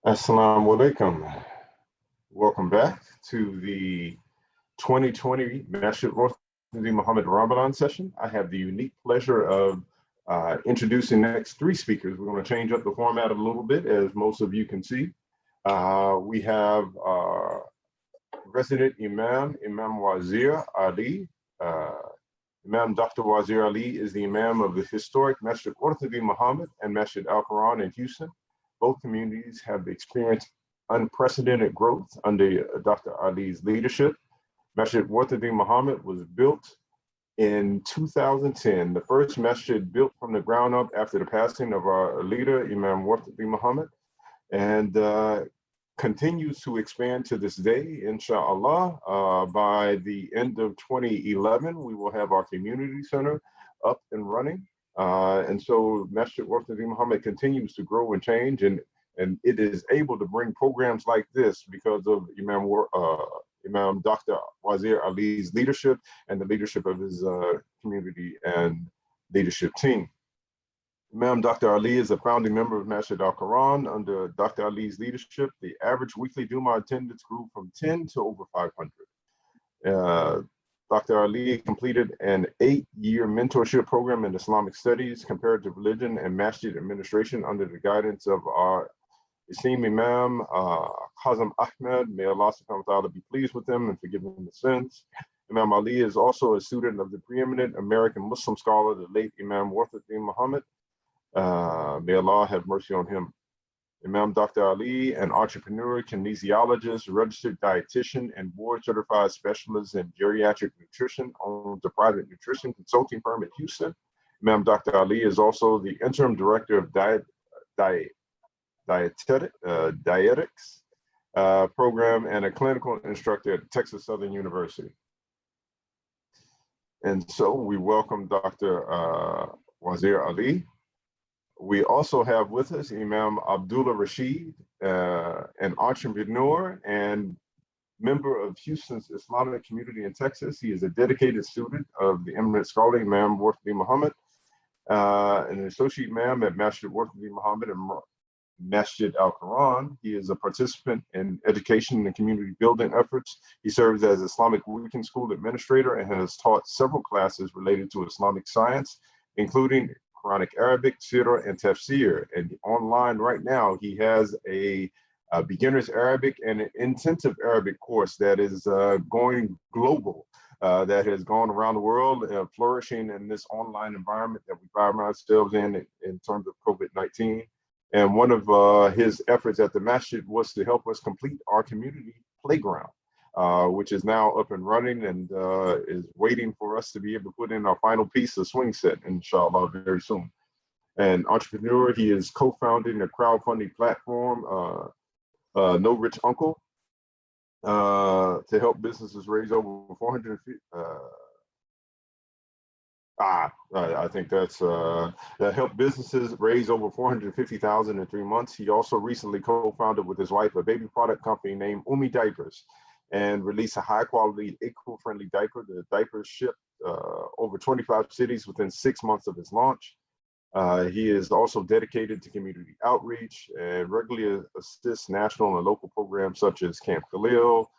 Assalamu alaikum. Welcome back to the 2020 Masjid Muhammad Ramadan session. I have the unique pleasure of introducing the next three speakers. We're going to change up the format a little bit, as most of you can see. We have resident Imam Wazir Ali. Imam Dr. Wazir Ali is the Imam of the historic Masjid Muhammad and Masjid Al-Quran in Houston. Both communities have experienced unprecedented growth under Dr. Ali's leadership. Masjid Muhammad was built in 2010, the first masjid built from the ground up after the passing of our leader, Imam Muhammad, and continues to expand to this day, inshallah. By the end of 2011, we will have our community center up and running. And so Masjid Muhammad continues to grow and change, and it is able to bring programs like this because of Imam Dr. Wazir Ali's leadership and the leadership of his community and leadership team. Imam Dr. Ali is a founding member of Masjid Al-Quran. Under Dr. Ali's leadership, the average weekly Jumah attendance grew from 10 to over 500. Dr. Ali completed an 8-year mentorship program in Islamic studies, comparative religion, and masjid administration under the guidance of our esteemed Imam Kazim Ahmed. May Allah subhanahu wa ta'ala be pleased with him and forgive him the sins. Imam Ali is also a student of the preeminent American Muslim scholar, the late Imam Muhammad. May Allah have mercy on him. Imam Dr. Ali, an entrepreneur, kinesiologist, registered dietitian, and board-certified specialist in geriatric nutrition, owns a private nutrition consulting firm in Houston. Imam Dr. Ali is also the interim director of dietetics program and a clinical instructor at Texas Southern University. And so we welcome Dr. Wazir Ali. We also have with us Imam Abdullah Rashid, an entrepreneur and member of Houston's Islamic community in Texas. He is a dedicated student of the eminent scholar Imam Muhammad, an associate imam at Masjid Muhammad and Masjid Al-Quran. He is a participant in education and community building efforts. He serves as Islamic Weekend School administrator and has taught several classes related to Islamic science, including Quranic Arabic, Sirah, and Tafsir. And online right now, he has a beginner's Arabic and an intensive Arabic course that is going global, that has gone around the world, flourishing in this online environment that we find ourselves in terms of COVID-19. And one of his efforts at the masjid was to help us complete our community playground, which is now up and running and is waiting for us to be able to put in our final piece of swing set, inshallah, very soon. An entrepreneur, he is co-founding a crowdfunding platform, No Rich Uncle, to help businesses raise over 450. I think that's that helped businesses raise over $450,000 in 3 months. He also recently co-founded with his wife a baby product company named Umi Diapers, and release a high-quality, eco-friendly diaper. The diapers shipped over 25 cities within 6 months of its launch. He is also dedicated to community outreach and regularly assists national and local programs such as Camp Khalil,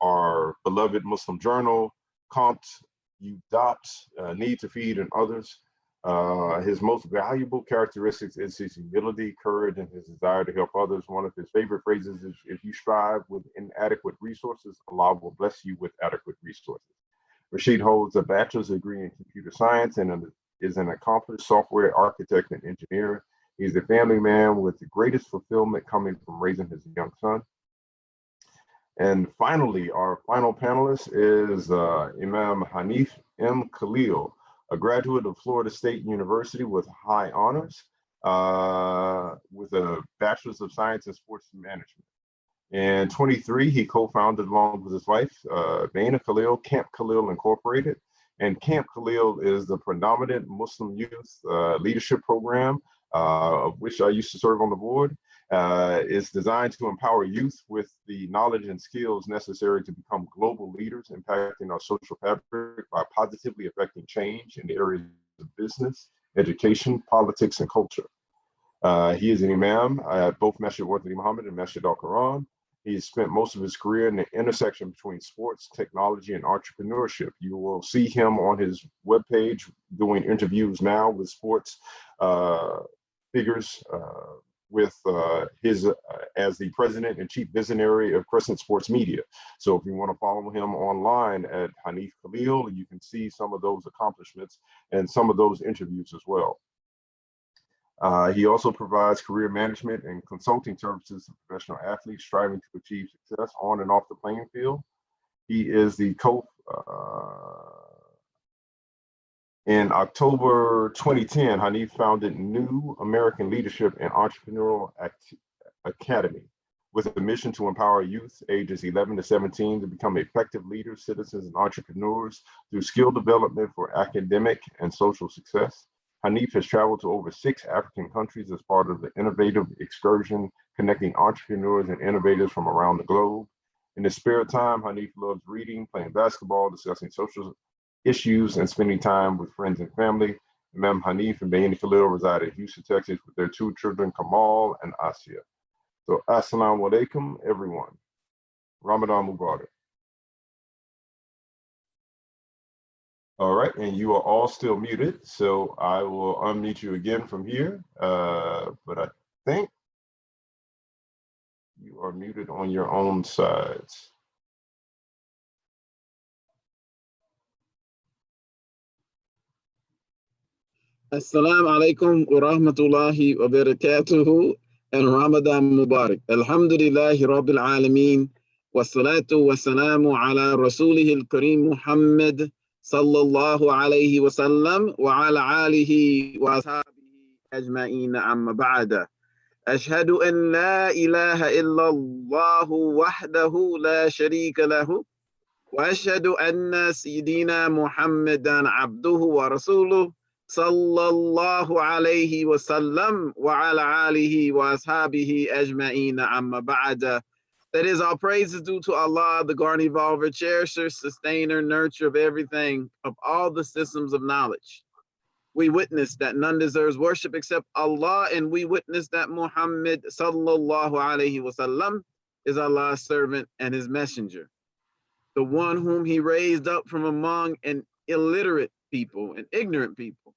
our beloved Muslim journal, Compt, Need to Feed, and others. His most valuable characteristics is his humility, courage, and his desire to help others. One of his favorite phrases is, if you strive with inadequate resources, Allah will bless you with adequate resources. Rashid holds a bachelor's degree in computer science and is an accomplished software architect and engineer. He's a family man with the greatest fulfillment coming from raising his young son. And finally, our final panelist is Imam Hanif M. Khalil, a graduate of Florida State University with high honors, with a Bachelor's of Science in Sports Management. In 23, he co-founded, along with his wife, Baina Khalil, Camp Khalil Incorporated. And Camp Khalil is the predominant Muslim youth leadership program, of which I used to serve on the board. Is designed to empower youth with the knowledge and skills necessary to become global leaders, impacting our social fabric by positively affecting change in the areas of business, education, politics, and culture. He is an imam at both Masjid Warthadi Muhammad and Masjid Al-Quran. He's spent most of his career in the intersection between sports, technology, and entrepreneurship. You will see him on his webpage doing interviews now with sports figures with his as the president and chief visionary of Crescent Sports Media. So if you want to follow him online at Hanif Khalil, you can see some of those accomplishments and some of those interviews as well. He also provides career management and consulting services to professional athletes striving to achieve success on and off the playing field. He is the in October 2010, Hanif founded New American Leadership and Entrepreneurial Academy with a mission to empower youth ages 11 to 17 to become effective leaders, citizens, and entrepreneurs through skill development for academic and social success. Hanif has traveled to over 6 African countries as part of the innovative excursion connecting entrepreneurs and innovators from around the globe. In his spare time, Hanif loves reading, playing basketball, discussing social issues, and spending time with friends and family. Imam Hanif and Bayani Khalil reside in Houston, Texas with their 2 children, Kamal and Asya. So, assalamu alaikum, everyone. Ramadan Mubarak. All right, and you are all still muted, so I will unmute you again from here, but I think you are muted on your own sides. Assalamu alaikum wa rahmatullahi wa barakatuhu and Ramadan Mubarak. Alhamdulillahi Rabbil Alameen wa salatu wa salamu ala Rasulih al-Kareem Muhammad sallallahu alayhi wa sallam wa ala alihi wa ashabihi ajma'in amma ba'da. Ashhadu an la ilaha illallah wahdahu la sharika lahu wa ashhadu anna Sayyidina Muhammadan abduhu wa rasuluh sallallahu alayhi wa sallam wa ala alihi wa ashabihi ajma'ina amma ba'da. That is, all praises due to Allah, the guardian evolver, cherisher, sustainer, nurturer of everything, of all the systems of knowledge. We witness that none deserves worship except Allah, and we witness that Muhammad sallallahu alayhi wa sallam is Allah's servant and his messenger, the one whom he raised up from among an illiterate people and ignorant people.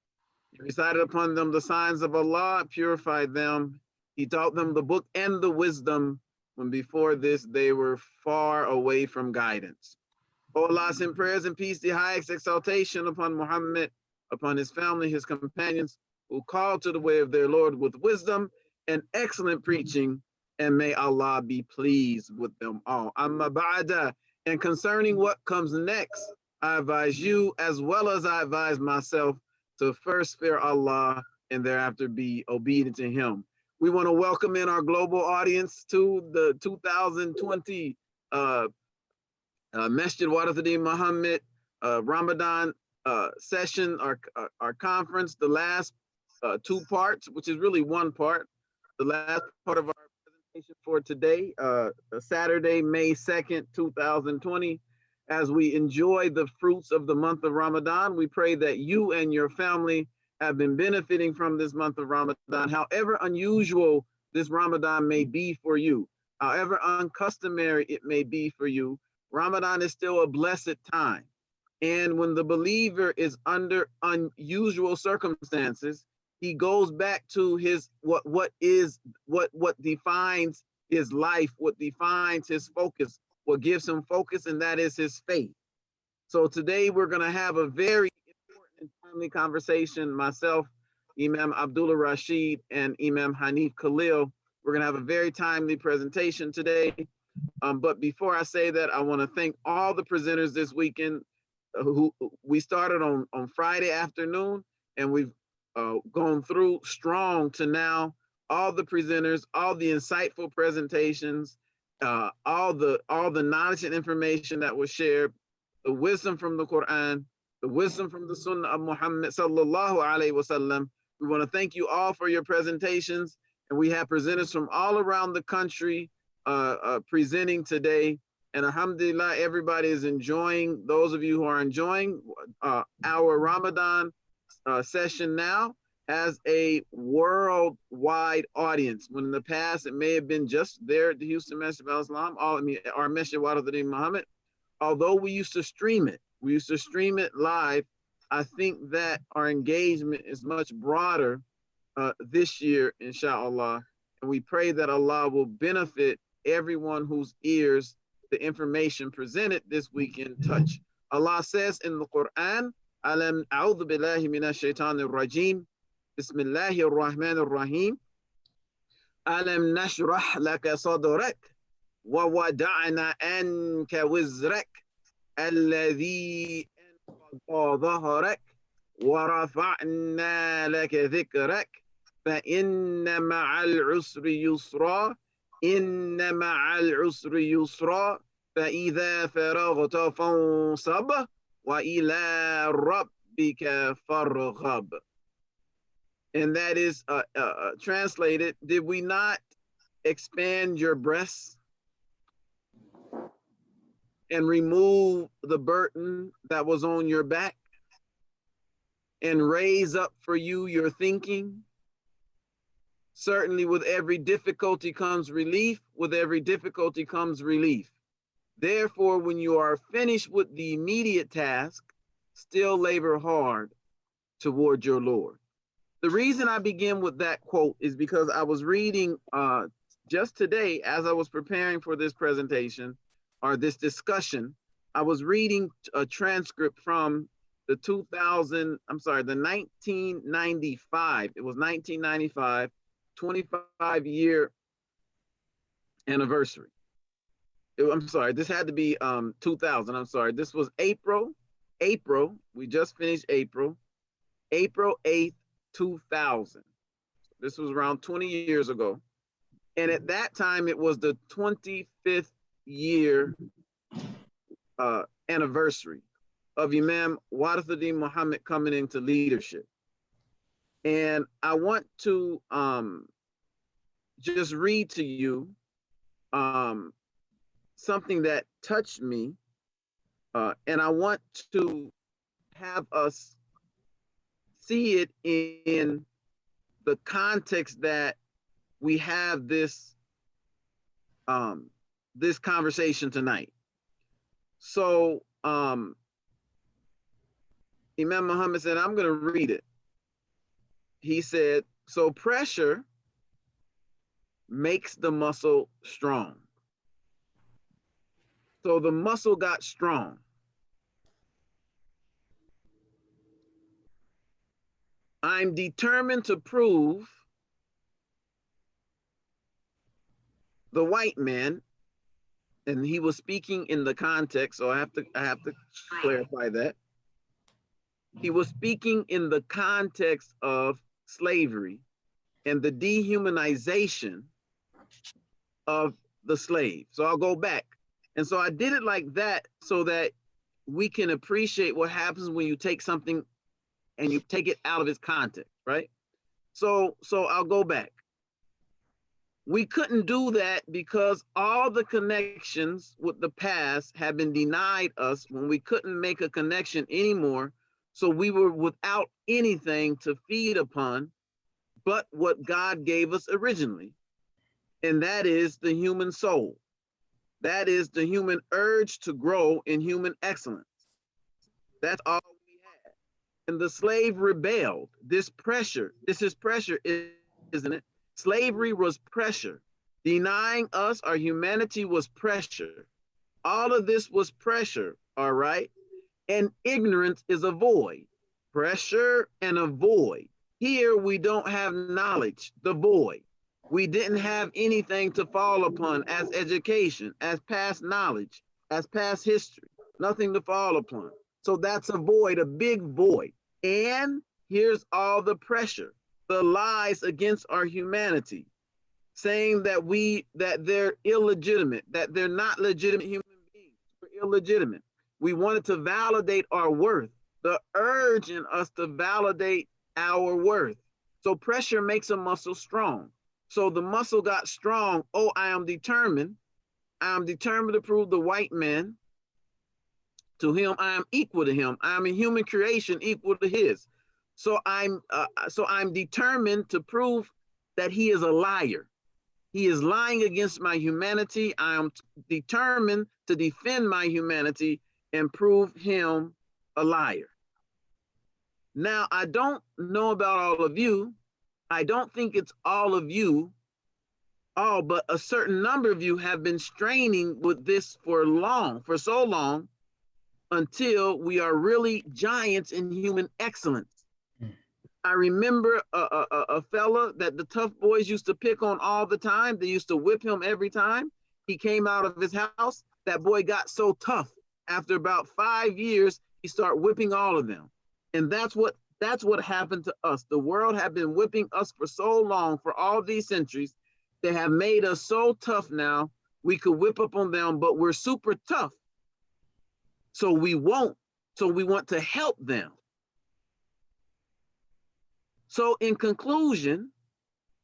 He recited upon them the signs of Allah, purified them. He taught them the book and the wisdom, when before this they were far away from guidance. O Allah, send prayers and peace, the highest exaltation upon Muhammad, upon his family, his companions, who called to the way of their Lord with wisdom and excellent preaching, and may Allah be pleased with them all. Amma ba'da, and concerning what comes next, I advise you, as well as I advise myself, to first fear Allah and thereafter be obedient to him. We want to welcome in our global audience to the 2020 Masjid Warthadi Muhammad Ramadan session, our conference, the last 2 parts, which is really 1 part. The last part of our presentation for today, Saturday, May 2nd, 2020. As we enjoy the fruits of the month of Ramadan, we pray that you and your family have been benefiting from this month of Ramadan, however unusual this Ramadan may be for you, however uncustomary it may be for you. Ramadan is still a blessed time. And when the believer is under unusual circumstances, he goes back to his what defines his life, what defines his focus, what gives him focus, and that is his faith. So today we're going to have a very important and timely conversation. Myself, Imam Abdullah Rashid, and Imam Hanif Khalil. We're going to have a very timely presentation today. But before I say that, I want to thank all the presenters this weekend. Who we started on Friday afternoon, and we've gone through strong to now. All the presenters, all the insightful presentations, all the knowledge and information that was shared, the wisdom from the Quran, the wisdom from the Sunnah of Muhammad sallallahu alaihi wasallam. We want to thank you all for your presentations, and we have presenters from all around the country presenting today. And alhamdulillah, everybody is enjoying. Those of you who are enjoying our Ramadan session now, as a worldwide audience. When in the past it may have been just there at the Houston Masjid al-Islam, our Masjid Warathuddin Muhammad. Although we used to stream it live. I think that our engagement is much broader this year, inshallah. And we pray that Allah will benefit everyone whose ears the information presented this weekend touch. Allah says in the Quran, Alam a'udhu billahi minash shaitanir rajim. Bismillahir Rahmanir Rahim. Alam nashrah laka sadrak wa wada'na anka wizrak alladhi anqadha dhahrak wa rafa'na laka dhikrak fa inna ma'al usri yusra inna ma'al usri yusra fa idha faraghta fansab wa ila rabbika farghab. And that is translated, did we not expand your breasts and remove the burden that was on your back and raise up for you your thinking? Certainly with every difficulty comes relief, with every difficulty comes relief. Therefore, when you are finished with the immediate task, still labor hard toward your Lord. The reason I begin with that quote is because I was reading just today, as I was preparing for this presentation or this discussion, I was reading a transcript from the 1995. It was 1995, 25-year anniversary. I'm sorry, this had to be 2000. I'm sorry, this was April. We just finished April 8th, 2000. This was around 20 years ago. And at that time, it was the 25th year anniversary of Imam Warathuddin Muhammad coming into leadership. And I want to just read to you something that touched me. And I want to have us see it in the context that we have this this conversation tonight. So Imam Muhammad said, I'm going to read it. He said, so pressure makes the muscle strong. So the muscle got strong. I'm determined to prove the white man, and he was speaking in the context, so I have to clarify that. He was speaking in the context of slavery and the dehumanization of the slave. So I'll go back. And so I did it like that so that we can appreciate what happens when you take something and you take it out of its context, right? So I'll go back. We couldn't do that because all the connections with the past have been denied us when we couldn't make a connection anymore. So we were without anything to feed upon but what God gave us originally. And that is the human soul. That is the human urge to grow in human excellence. That's all we had. And the slave rebelled. This is pressure, isn't it? Slavery was pressure. Denying us our humanity was pressure. All of this was pressure, all right? And ignorance is a void. Pressure and a void. Here we don't have knowledge, the void. We didn't have anything to fall upon as education, as past knowledge, as past history, nothing to fall upon. So that's a void, a big void. And here's all the pressure, the lies against our humanity, saying that they're illegitimate, that they're not legitimate human beings. We're illegitimate. We wanted to validate our worth, the urge in us to validate our worth. So pressure makes a muscle strong. So the muscle got strong. Oh, I am determined. I am determined to prove the white man. To him, I am equal to him. I am a human creation equal to his. So I'm determined to prove that he is a liar. He is lying against my humanity. I am determined to defend my humanity and prove him a liar. Now, I don't know about all of you. I don't think it's all of you, but a certain number of you have been straining with this for so long, until we are really giants in human excellence. I remember a fella that the tough boys used to pick on all the time. They used to whip him every time he came out of his house. That boy got so tough. After about 5 years, he started whipping all of them. And that's what happened to us. The world had been whipping us for so long, for all these centuries. They have made us so tough now, we could whip up on them, but we're super tough. So we won't. So we want to help them. So in conclusion,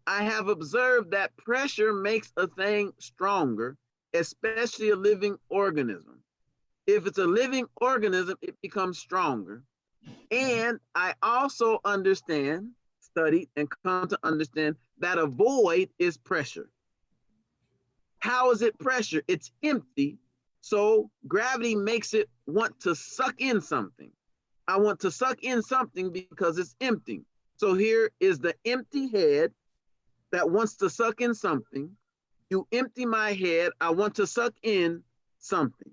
I have observed that pressure makes a thing stronger, especially a living organism. If it's a living organism, it becomes stronger. And I also studied and come to understand that a void is pressure. How is it pressure? It's empty. So gravity makes it want to suck in something. I want to suck in something because it's empty. So here is the empty head that wants to suck in something. You empty my head, I want to suck in something.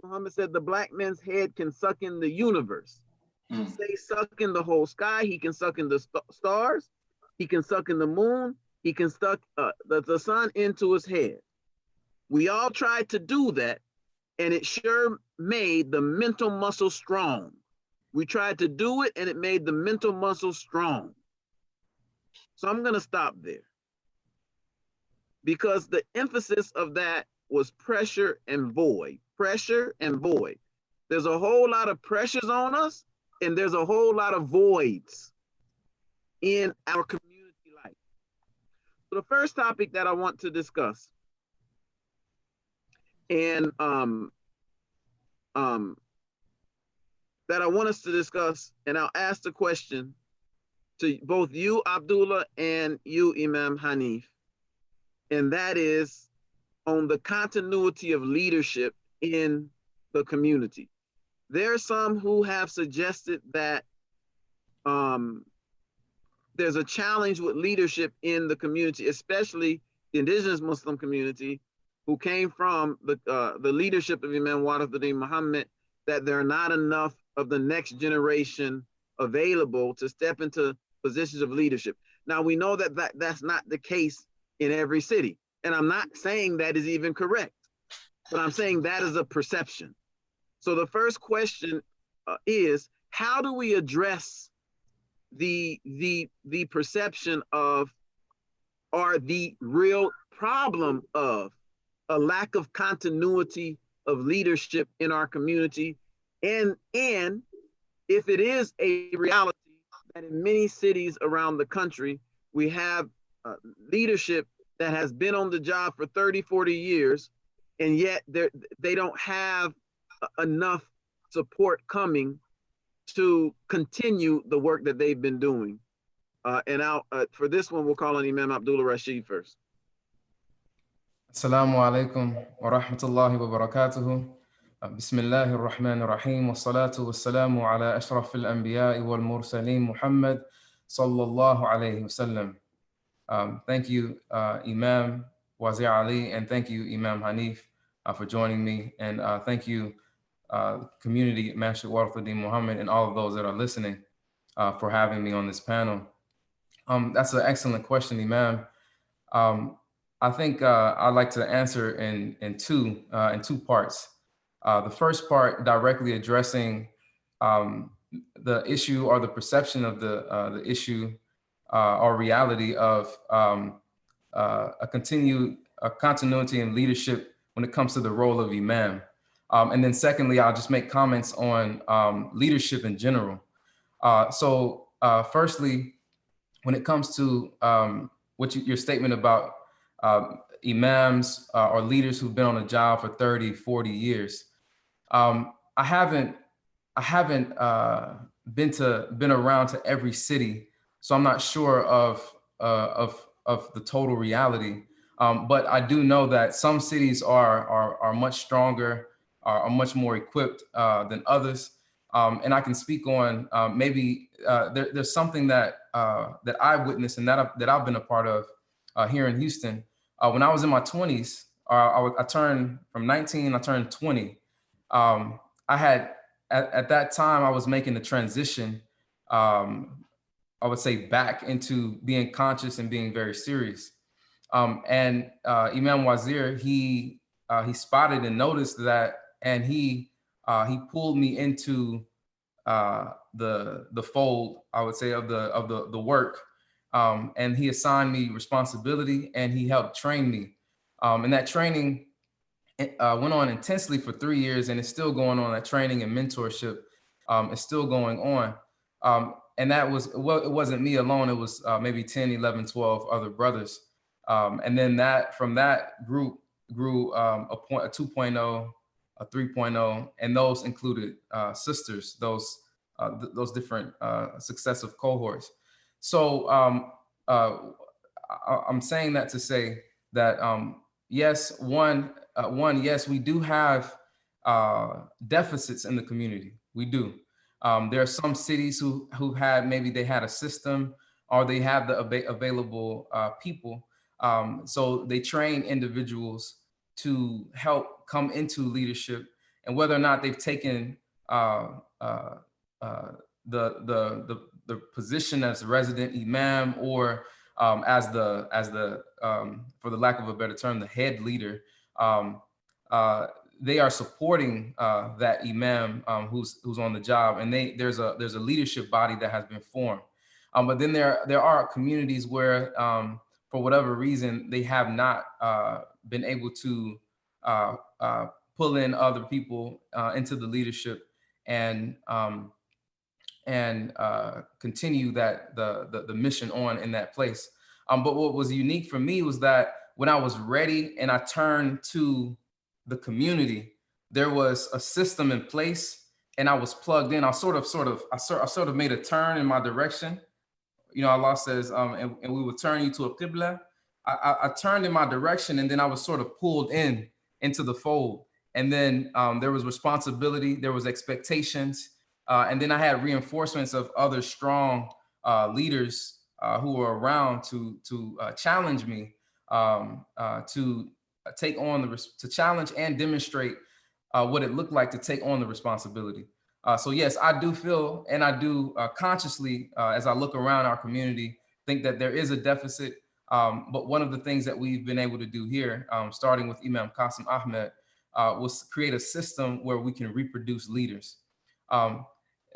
Muhammad said the black man's head can suck in the universe. Say suck in the whole sky, he can suck in the stars, he can suck in the moon, he can suck the sun into his head. We all tried to do that, and it sure made the mental muscle strong. We tried to do it, and it made the mental muscle strong. So I'm going to stop there, because the emphasis of that was pressure and void. Pressure and void. There's a whole lot of pressures on us, and there's a whole lot of voids in our community life. So the first topic that I want to discuss, and that I want us to discuss, and I'll ask the question to both you, Abdullah, and you, Imam Hanif, and that is on the continuity of leadership in the community. There are some who have suggested that there's a challenge with leadership in the community, especially the indigenous Muslim community, who came from the leadership of Imam Warithuddin Muhammad, that there are not enough of the next generation available to step into positions of leadership. Now, we know that that's not the case in every city. And I'm not saying that is even correct, but I'm saying that is a perception. So the first question is, how do we address the perception of, or the real problem of, a lack of continuity of leadership in our community? And if it is a reality that in many cities around the country, we have leadership that has been on the job for 30, 40 years, and yet they don't have enough support coming to continue the work that they've been doing. And for this one, we'll call on Imam Abdullah Rashid first. Assalamu alaikum wa rahmatullahi wa barakatuhu. Bismillahir Rahmanir Rahim. Wa salatu wa salamu ala ashrafil anbiya'i wal mursaleen Muhammad sallallahu alayhi wa sallam. Thank you, Imam Wazir Ali, and thank you, Imam Hanif, for joining me. And thank you, community, Master Warithuddin Muhammad, and all of those that are listening for having me on this panel. That's an excellent question, Imam. I think I'd like to answer in two parts. The first part directly addressing the issue or the perception of the issue or reality of a continuity in leadership when it comes to the role of Imam. And then secondly, I'll just make comments on leadership in general. So firstly, when it comes to your statement about imams or leaders who've been on the job for 30, 40 years, I haven't haven't been around to every city, so I'm not sure of the total reality. But I do know that some cities are much stronger, are much more equipped than others. And I can speak on maybe there's something that that I witnessed and that I've been a part of here in Houston. When I was in my 20s, I turned from 19, I turned 20. I had at that time I was making the transition. I would say back into being conscious and being very serious. And Imam Wazir, he spotted and noticed that, and he pulled me into the fold, I would say, of the work, and he assigned me responsibility, and he helped train me. And that training went on intensely for 3 years, and it's still going on. That training and mentorship is still going on. And that was, well, it wasn't me alone. It was maybe 10, 11, 12 other brothers. And then from that group grew a 2.0, a 3.0, and those included sisters, those different successive cohorts. So I'm saying that to say that yes, yes, we do have deficits in the community. We do. There are some cities who had, maybe they had a system, or they have the available people. So they train individuals to help come into leadership, and whether or not they've taken the position as resident imam, or as the for the lack of a better term, the head leader, they are supporting that imam who's on the job, and there's a leadership body that has been formed. But then there are communities where for whatever reason they have not been able to pull in other people into the leadership and continue the mission on in that place. But what was unique for me was that when I was ready and I turned to the community, there was a system in place, and I was plugged in. I sort of made a turn in my direction. You know, Allah says, and we will turn you to a qibla. I turned in my direction, and then I was sort of pulled into the fold. And then there was responsibility, there was expectations, and then I had reinforcements of other strong leaders who were around to challenge me, to take on to challenge and demonstrate what it looked like to take on the responsibility. So yes, I do feel, and I do consciously, as I look around our community, think that there is a deficit. But one of the things that we've been able to do here, starting with Imam Qasim Ahmed, was create a system where we can reproduce leaders, and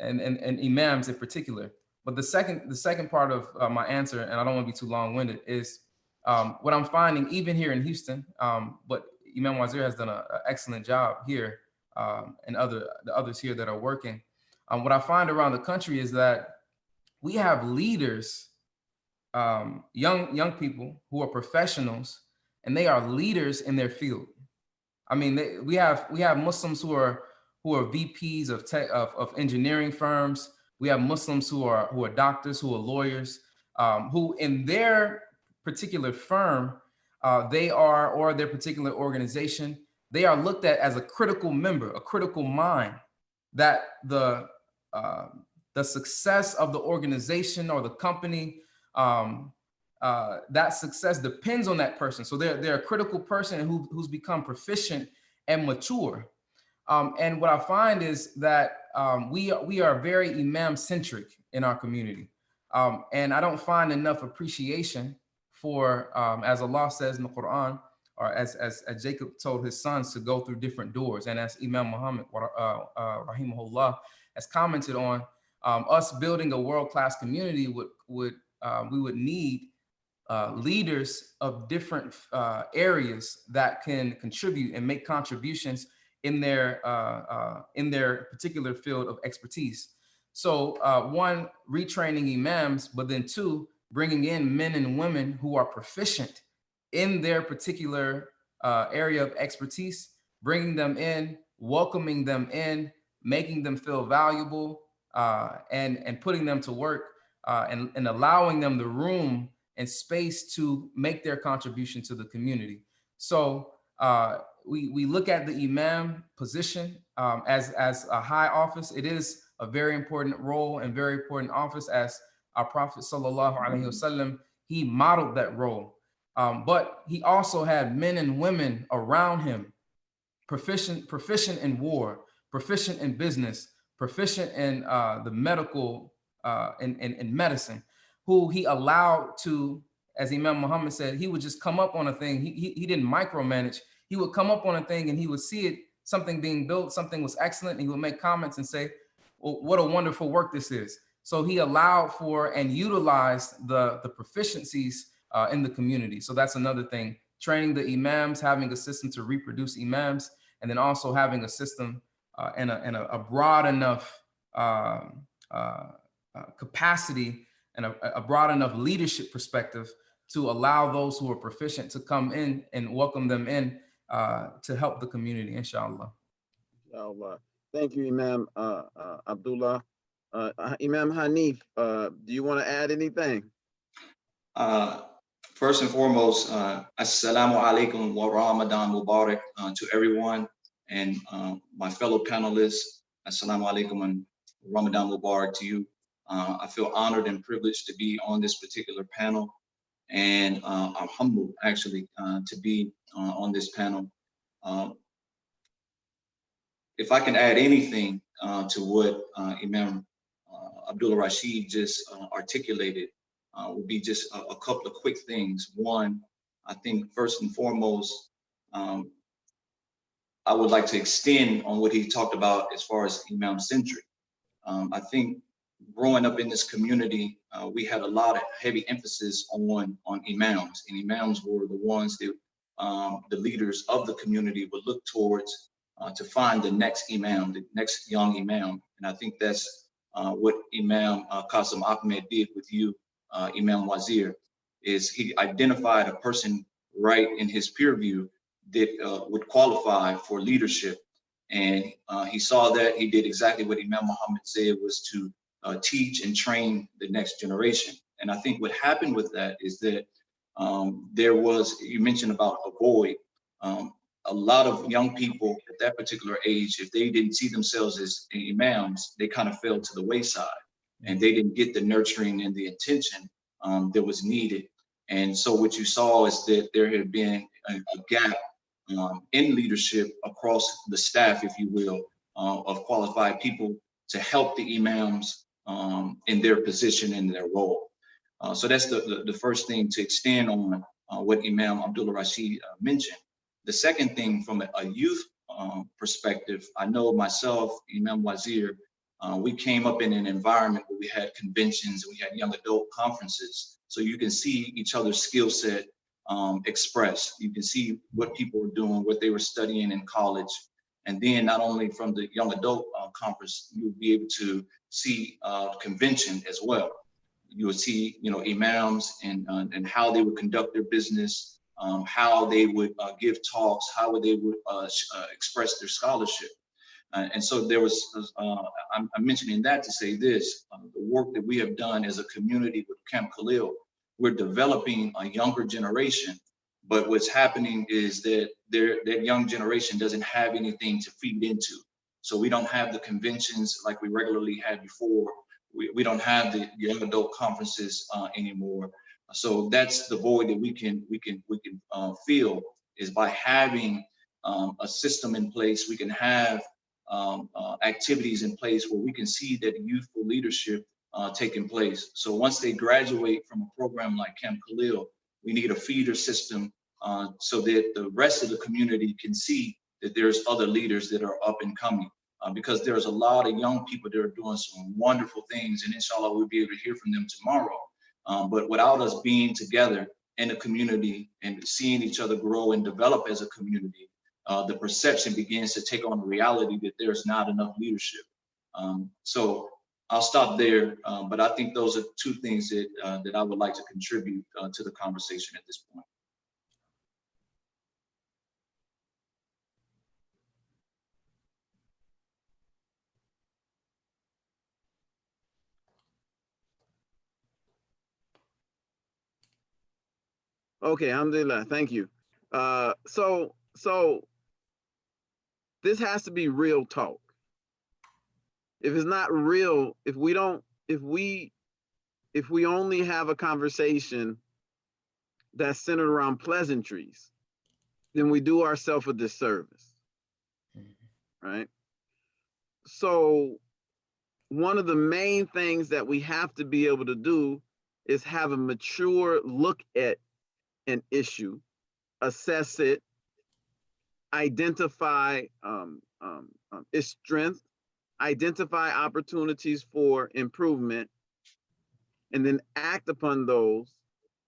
imams in particular. But the second part of my answer, and I don't want to be too long-winded, is what I'm finding even here in Houston, but Imam Wazir has done an excellent job here, and the others here that are working. What I find around the country is that we have leaders, young people who are professionals, and they are leaders in their field. I mean, we have Muslims who are VPs of engineering firms. We have Muslims who are doctors, who are lawyers, who in their particular firm, or their particular organization, they are looked at as a critical member, a critical mind, that the success of the organization or the company, that success depends on that person. So they're a critical person who's become proficient and mature. And what I find is that we are very imam-centric in our community. And I don't find enough appreciation for, as Allah says in the Quran, or as Jacob told his sons to go through different doors, and as Imam Muhammad, rahimahullah, has commented on, us building a world-class community we would need leaders of different areas that can contribute and make contributions in their particular field of expertise. So one, retraining imams, but then two, bringing in men and women who are proficient in their particular area of expertise, bringing them in, welcoming them in, making them feel valuable, and putting them to work, and allowing them the room and space to make their contribution to the community. So we look at the imam position as a high office. It is a very important role and very important office, as our Prophet sallallahu alaihi wasallam, he modeled that role. But he also had men and women around him, proficient in war, proficient in business, proficient in the medical, in medicine, who he allowed to, as Imam Muhammad said, he would just come up on a thing. He didn't micromanage. He would come up on a thing and he would see it, something being built, something was excellent, and he would make comments and say, well, what a wonderful work this is. So he allowed for and utilized the proficiencies in the community. So that's another thing. Training the imams, having a system to reproduce imams, and then also having a system and a broad enough capacity and a broad enough leadership perspective to allow those who are proficient to come in and welcome them in to help the community, inshallah. Inshallah. Thank you, Imam Abdullah. Imam Hanif, do you want to add anything? First and foremost, Assalamu alaikum wa Ramadan Mubarak to everyone, and my fellow panelists, Assalamu alaikum and Ramadan Mubarak to you. I feel honored and privileged to be on this particular panel, and I'm humbled actually to be on this panel. If I can add anything to what Imam Abdullah Rashid just articulated, would be just a couple of quick things. One, I think first and foremost, I would like to extend on what he talked about as far as Imam centric. I think growing up in this community, we had a lot of heavy emphasis on imams, and imams were the ones that the leaders of the community would look towards to find the next imam, the next young imam. And I think that's what Imam Qasim Ahmed did with you, Imam Wazir, is he identified a person right in his peer view that would qualify for leadership. And he saw that, he did exactly what Imam Muhammad said, was to teach and train the next generation. And I think what happened with that is that there was, you mentioned about a void. A lot of young people at that particular age, if they didn't see themselves as imams, they kind of fell to the wayside, and they didn't get the nurturing and the attention that was needed. And so what you saw is that there had been a gap in leadership across the staff, if you will, of qualified people to help the imams in their position and their role. So that's the first thing to extend on what Imam Abdullah Rashid mentioned. The second thing, from a youth perspective, I know myself, Imam Wazir, we came up in an environment where we had conventions and we had young adult conferences. So you can see each other's skill set expressed. You can see what people were doing, what they were studying in college. And then not only from the young adult conference, you'll be able to see convention as well. You would see, you know, imams and how they would conduct their business, how they would give talks, how they would express their scholarship. And so there was, I'm mentioning that to say this, the work that we have done as a community with Camp Khalil, we're developing a younger generation, but what's happening is that that young generation doesn't have anything to feed into. So we don't have the conventions like we regularly had before. We don't have the young adult conferences anymore. So that's the void that we can fill, is by having a system in place. We can have activities in place where we can see that youthful leadership taking place. So once they graduate from a program like Camp Khalil, we need a feeder system so that the rest of the community can see that there's other leaders that are up and coming. Because there's a lot of young people that are doing some wonderful things, and inshallah we'll be able to hear from them tomorrow. But without us being together in a community and seeing each other grow and develop as a community, the perception begins to take on the reality that there's not enough leadership. So I'll stop there, but I think those are two things that that I would like to contribute to the conversation at this point. Okay, alhamdulillah, thank you. So this has to be real talk. If it's not real, if we only have a conversation that's centered around pleasantries, then we do ourselves a disservice, right? So one of the main things that we have to be able to do is have a mature look at an issue, assess it, identify its strength, identify opportunities for improvement, and then act upon those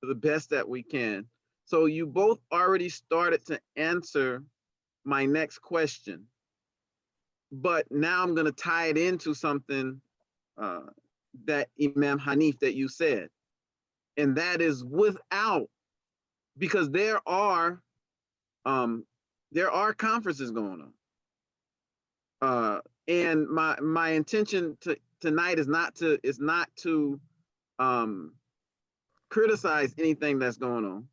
to the best that we can. So you both already started to answer my next question, but now I'm going to tie it into something that Imam Hanif that you said, and that is without, because there are conferences going on, and my intention tonight is not to criticize anything that's going on,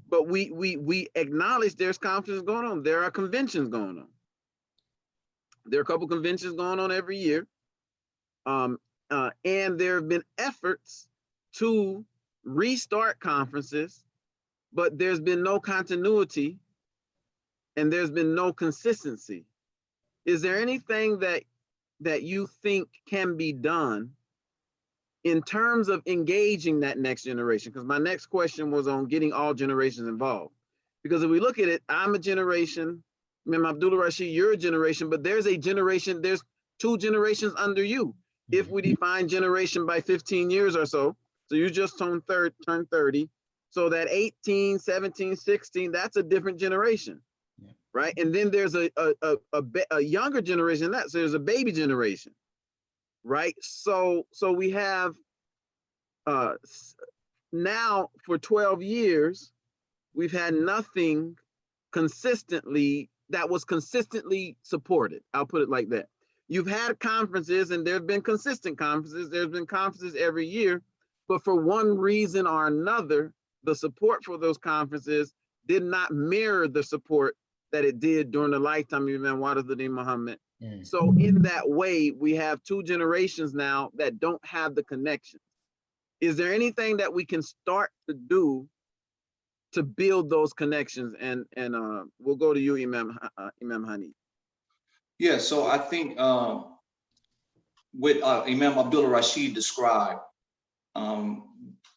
but we acknowledge there's conferences going on. There are conventions going on. There are a couple conventions going on every year, and there have been efforts to restart conferences, but there's been no continuity and there's been no consistency. Is there anything that you think can be done in terms of engaging that next generation? Because my next question was on getting all generations involved. Because if we look at it, I'm a generation, Imam Abdullah Rashid, you're a generation, but there's a generation, there's 2 generations under you. If we define generation by 15 years or so, so you just turned 30, so that 18, 17, 16, that's a different generation, right? And then there's a younger generation than that, so there's a baby generation, right? So we have now for 12 years, we've had nothing consistently that was consistently supported. I'll put it like that. You've had conferences and there have been consistent conferences. There's been conferences every year, but for one reason or another, the support for those conferences did not mirror the support that it did during the lifetime of Imam Warithuddin Muhammad. So in that way, we have 2 generations now that don't have the connection. Is there anything that we can start to do to build those connections? And we'll go to you, Imam Hanif. Yeah, so I think what Imam Abdullah Rashid described,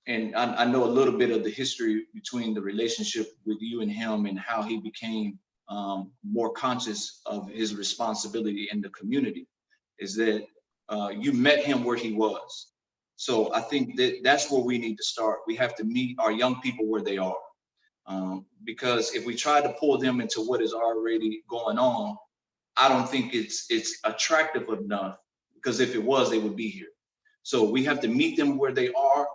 and I know a little bit of the history between the relationship with you and him and how he became more conscious of his responsibility in the community, is that you met him where he was. So I think that's where we need to start. We have to meet our young people where they are. Because if we try to pull them into what is already going on, I don't think it's attractive enough, because if it was, they would be here. So we have to meet them where they are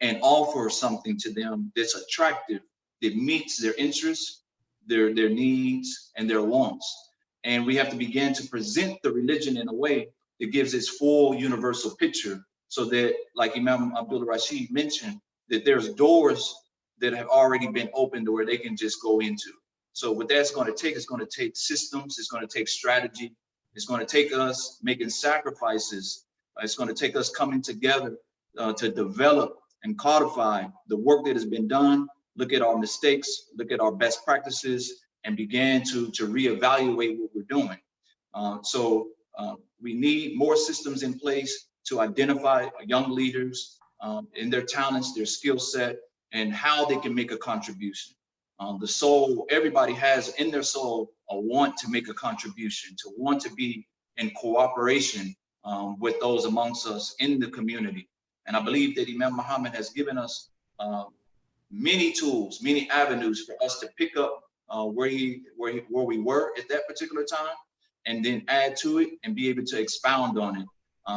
and offer something to them that's attractive, that meets their interests, their needs, and their wants. And we have to begin to present the religion in a way that gives its full universal picture, so that, like Imam Abdullah Rashid mentioned, that there's doors that have already been opened to where they can just go into. So what that's going to take is going to take systems, it's going to take strategy, it's going to take us making sacrifices, it's going to take us coming together to develop and codify the work that has been done, look at our mistakes, look at our best practices, and begin to reevaluate what we're doing. So we need more systems in place to identify young leaders in their talents, their skill set, and how they can make a contribution. The soul, everybody has in their soul a want to make a contribution, to want to be in cooperation with those amongst us in the community. And I believe that Imam Muhammad has given us many tools, many avenues for us to pick up where we were at that particular time, and then add to it and be able to expound on it.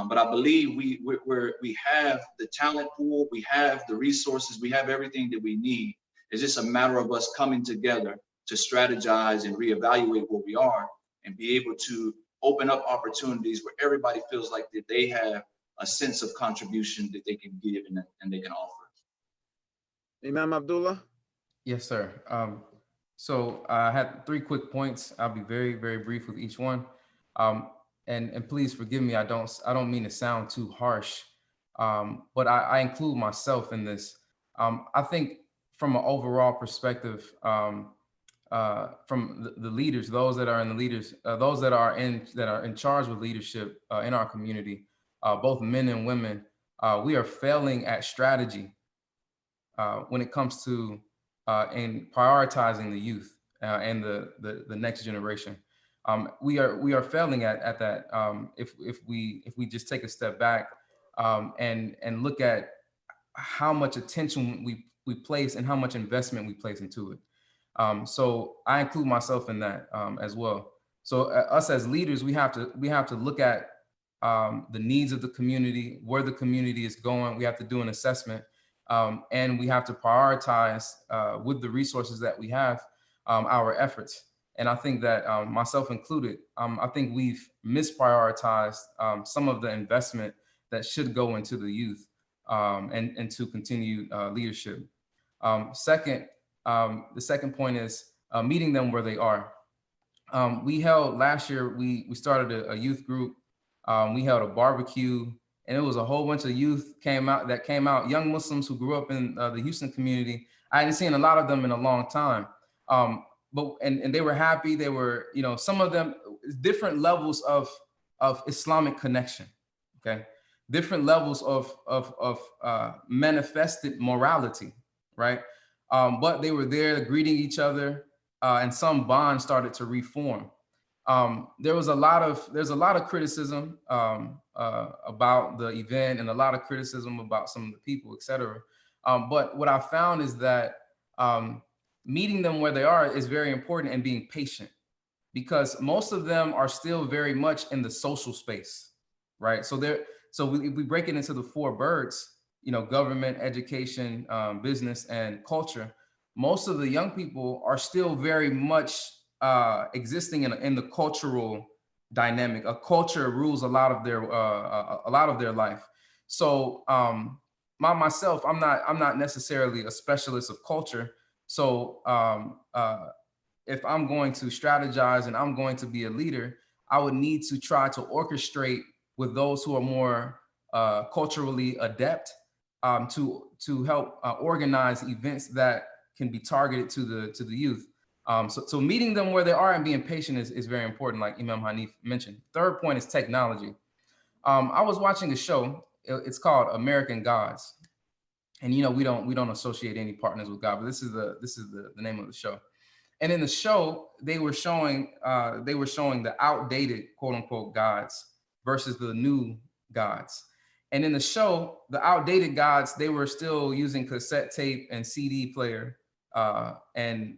But I believe we have the talent pool, we have the resources, we have everything that we need. It's just a matter of us coming together to strategize and reevaluate where we are and be able to open up opportunities where everybody feels like that they have a sense of contribution that they can give and they can offer. Imam Abdullah? Yes, sir. So I had 3 quick points. I'll be very, very brief with each one. Um, and please forgive me. I don't mean to sound too harsh, but I include myself in this. I think from an overall perspective, from the leaders, those that are in the leaders, those that are in charge with leadership in our community, both men and women, we are failing at strategy when it comes to in prioritizing the youth and the next generation. We are failing at that. If we just take a step back and look at how much attention we place and how much investment we place into it. So I include myself in that as well. So us as leaders, we have to look at the needs of the community, where the community is going. We have to do an assessment, and we have to prioritize with the resources that we have our efforts. And I think that myself included, I think we've misprioritized some of the investment that should go into the youth and to continued leadership. Second, the second point is meeting them where they are. We held last year. We started a youth group. We held a barbecue, and it was a whole bunch of youth came out, young Muslims who grew up in the Houston community. I hadn't seen a lot of them in a long time, but they were happy. They were, some of them different levels of Islamic connection. Okay, different levels of manifested morality, right? But they were there greeting each other, and some bonds started to reform. There's a lot of criticism about the event, and a lot of criticism about some of the people, etc. But what I found is that meeting them where they are is very important, and being patient, because most of them are still very much in the social space, right? So we break it into the four birds, government, education, business, and culture. Most of the young people are still very much existing in the cultural dynamic. A culture rules a lot of their life. So myself, I'm not necessarily a specialist of culture. So if I'm going to strategize and I'm going to be a leader, I would need to try to orchestrate with those who are more culturally adept to help organize events that can be targeted to the youth. So meeting them where they are and being patient is very important, like Imam Hanif mentioned. Third point is technology. I was watching a show. It's called American Gods, and we don't associate any partners with God, but this is the name of the show. And in the show, they were showing the outdated quote unquote gods versus the new gods. And in the show, the outdated gods, they were still using cassette tape and CD player and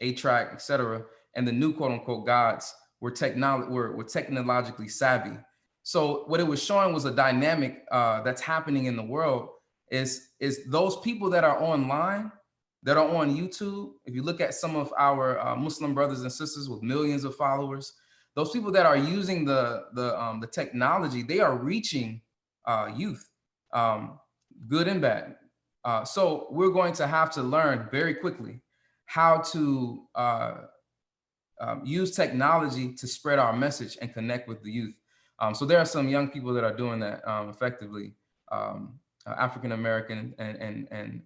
8-track, etc. And the new quote unquote gods were technologically savvy. So what it was showing was a dynamic that's happening in the world is those people that are online, that are on YouTube. If you look at some of our Muslim brothers and sisters with millions of followers, those people that are using the technology, they are reaching youth, good and bad. So we're going to have to learn very quickly how to use technology to spread our message and connect with the youth. So there are some young people that are doing that effectively. African American and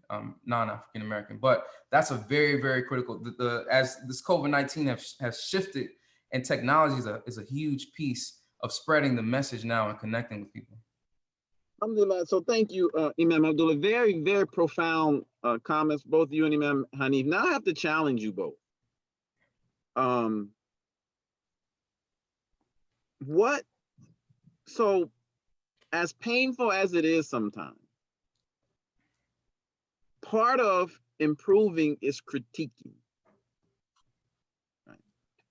non-African American, but that's a very, very critical. As this COVID-19 has shifted, and technology is a huge piece of spreading the message now and connecting with people. Alhamdulillah. So thank you, Imam Abdullah. Very, very profound comments, both you and Imam Hanif. Now I have to challenge you both. So as painful as it is sometimes, part of improving is critiquing. Right?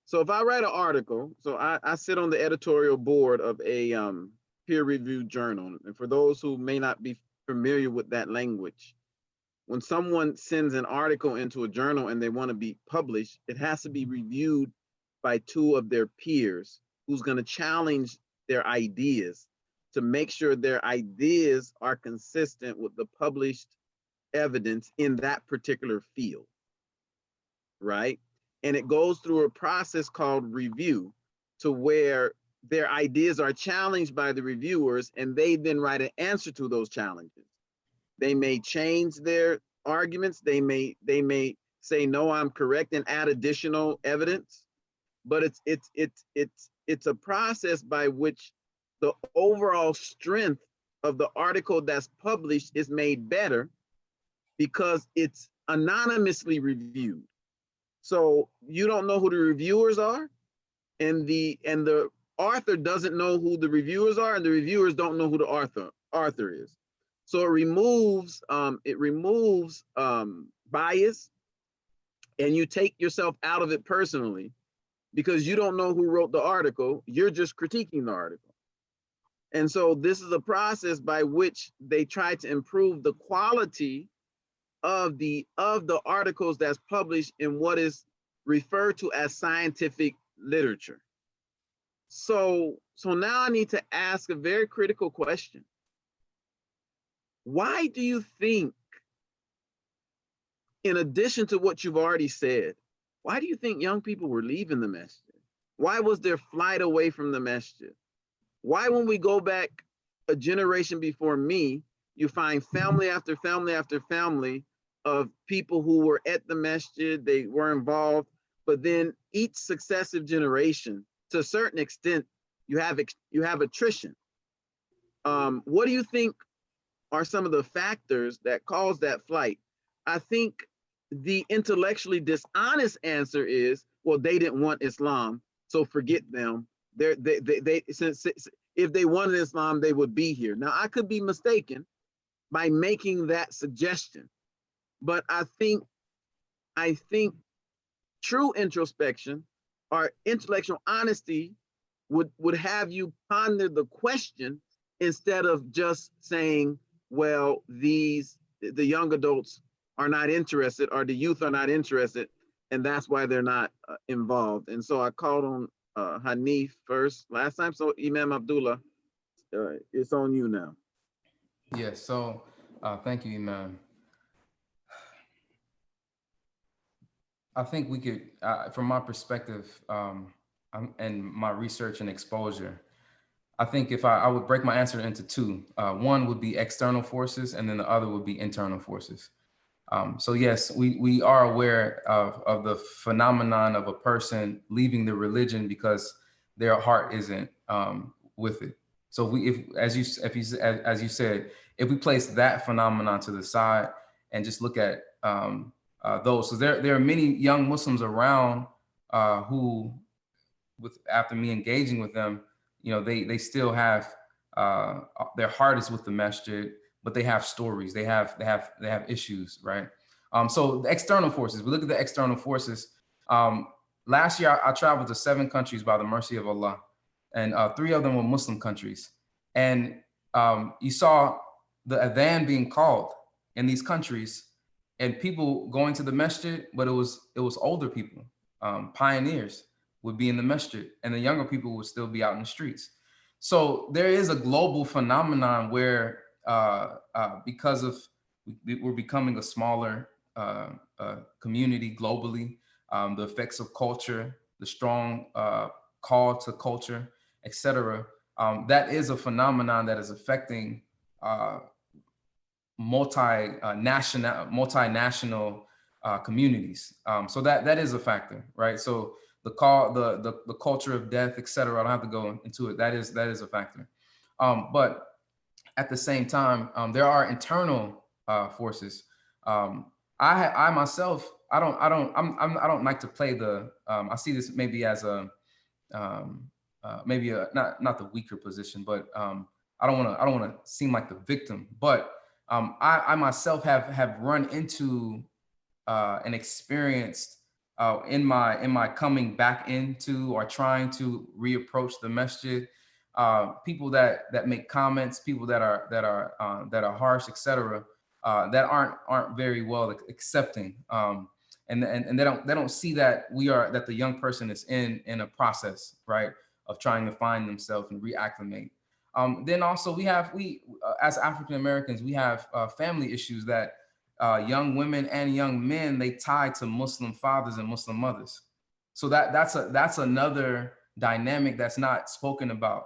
So if I write an article, so I sit on the editorial board of a peer-reviewed journal. And for those who may not be familiar with that language, when someone sends an article into a journal and they want to be published, it has to be reviewed by two of their peers who's going to challenge their ideas to make sure their ideas are consistent with the published evidence in that particular field, right? And it goes through a process called review, to where their ideas are challenged by the reviewers, and they then write an answer to those challenges. They may change their arguments. They may say, no, I'm correct, and add additional evidence. But it's a process by which the overall strength of the article that's published is made better, because it's anonymously reviewed. So you don't know who the reviewers are, and the author doesn't know who the reviewers are, and the reviewers don't know who the author is. So it removes bias, and you take yourself out of it personally, because you don't know who wrote the article. You're just critiquing the article. And so this is a process by which they try to improve the quality of the articles that's published in what is referred to as scientific literature. So now I need to ask a very critical question. Why do you think, in addition to what you've already said, why do you think young people were leaving the masjid? Why was there flight away from the masjid? Why, when we go back a generation before me, you find family after family after family of people who were at the masjid, they were involved, but then each successive generation, to a certain extent, you have attrition. What do you think are some of the factors that cause that flight? I think the intellectually dishonest answer is, well, they didn't want Islam, so forget them. Since if they wanted Islam, they would be here. Now, I could be mistaken by making that suggestion, but I think true introspection or intellectual honesty would have you ponder the question, instead of just saying, well, the young adults are not interested, or the youth are not interested, and that's why they're not involved. And so I called on Hanif first last time. So Imam Abdullah, it's on you now. Yes. So thank you, Imam. I think we could, from my perspective, and my research and exposure, I think if I would break my answer into two. One would be external forces, and then the other would be internal forces. So yes, we are aware of the phenomenon of a person leaving the religion because their heart isn't with it. So as you said, if we place that phenomenon to the side and just look at those, so there are many young Muslims around who, after me engaging with them, they still have their heart is with the masjid, but they have stories, they have issues, right? So the external forces, we look at the external forces. Last year, I traveled to 7 countries by the mercy of Allah, and 3 of them were Muslim countries. And you saw the adhan being called in these countries, and people going to the masjid, but it was older people, pioneers would be in the masjid, and the younger people would still be out in the streets. So there is a global phenomenon where because of we're becoming a smaller community globally, the effects of culture, the strong call to culture, etc. That is a phenomenon that is affecting multinational communities. So that is a factor, right? So the culture of death, etc. I don't have to go into it. That is a factor. But at the same time, there are internal forces. I myself, I don't like to play the. I see this maybe as a maybe a not the weaker position, but I don't want to seem like the victim. But I myself have run into and experienced in my coming back into or trying to reapproach the masjid, people that make comments, people that are harsh, etc. That aren't very well accepting, and they don't see that that the young person is in a process, right, of trying to find themselves and reacclimate. Then also we as African Americans, we have family issues that young women and young men, they tie to Muslim fathers and Muslim mothers. So that's another dynamic that's not spoken about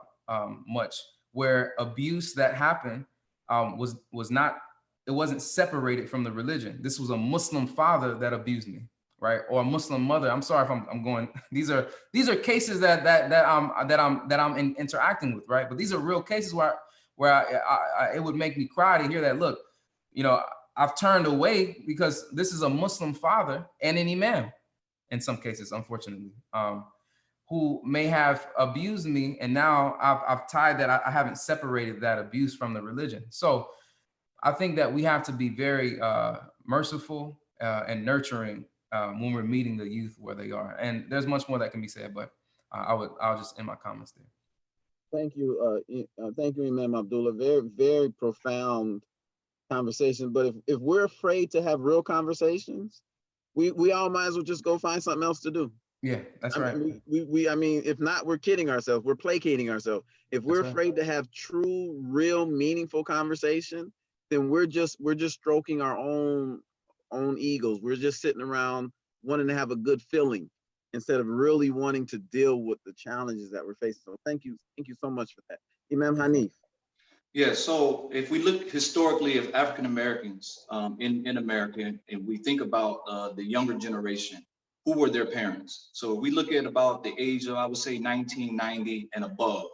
much, where abuse that happened was not, it wasn't separated from the religion. This was a Muslim father that abused me, right? Or a Muslim mother. I'm sorry if I'm going. These are cases that I'm interacting with, right? But these are real cases where it would make me cry to hear that. Look, you know, I've turned away because this is a Muslim father and an imam, in some cases, unfortunately, who may have abused me, and now I've tied that. I haven't separated that abuse from the religion. So I think that we have to be very merciful and nurturing when we're meeting the youth where they are. And there's much more that can be said, but I'll just end my comments there. Thank you, Imam Abdullah. Very, very profound conversation. But if we're afraid to have real conversations, we all might as well just go find something else to do. Yeah, that's right. I mean, if not, we're kidding ourselves. We're placating ourselves. If we're afraid to have true, real, meaningful conversation, then we're just stroking our own egos. We're just sitting around wanting to have a good feeling instead of really wanting to deal with the challenges that we're facing. So thank you so much for that. Imam Hanif. Yeah, so if we look historically of African Americans in America, and we think about the younger generation, who were their parents? So we look at about the age of, I would say, 1990 and above,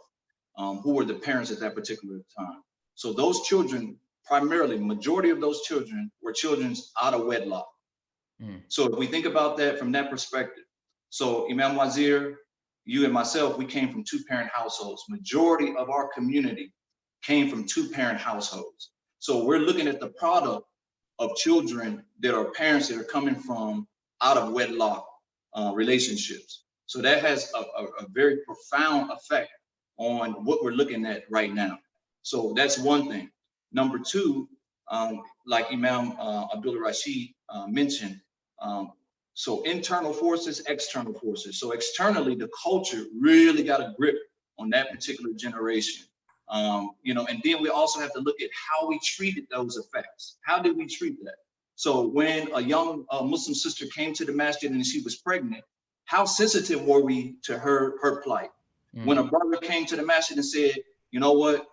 who were the parents at that particular time. So those children, primarily, majority of those children were children out of wedlock. So if we think about that from that perspective, so Imam Wazir, you and myself, we came from two-parent households. Majority of our community came from two-parent households. So we're looking at the product of children that are parents that are coming from out of wedlock relationships. So that has a very profound effect on what we're looking at right now. So that's one thing. Number two, like Imam Abdullah Rashid mentioned, so internal forces, external forces. So externally, the culture really got a grip on that particular generation. You know, and then we also have to look at how we treated those effects. How did we treat that? So when a young Muslim sister came to the masjid and she was pregnant, how sensitive were we to her plight? When a brother came to the masjid and said, you know what,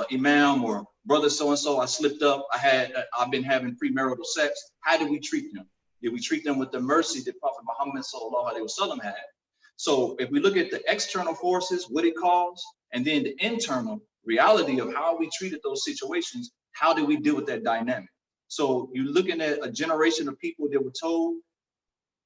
Imam or brother so-and-so, I slipped up, I've been having premarital sex, how did we treat them? Did we treat them with the mercy that Prophet Muhammad sallallahu alaihi wasallam had? So if we look at the external forces, what it caused, and then the internal reality of how we treated those situations, how do we deal with that dynamic? So you're looking at a generation of people that were told,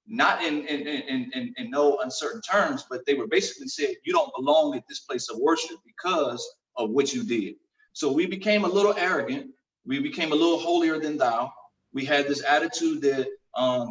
not in no uncertain terms, but they were basically said, you don't belong at this place of worship because of what you did. So we became a little arrogant. We became a little holier than thou. We had this attitude that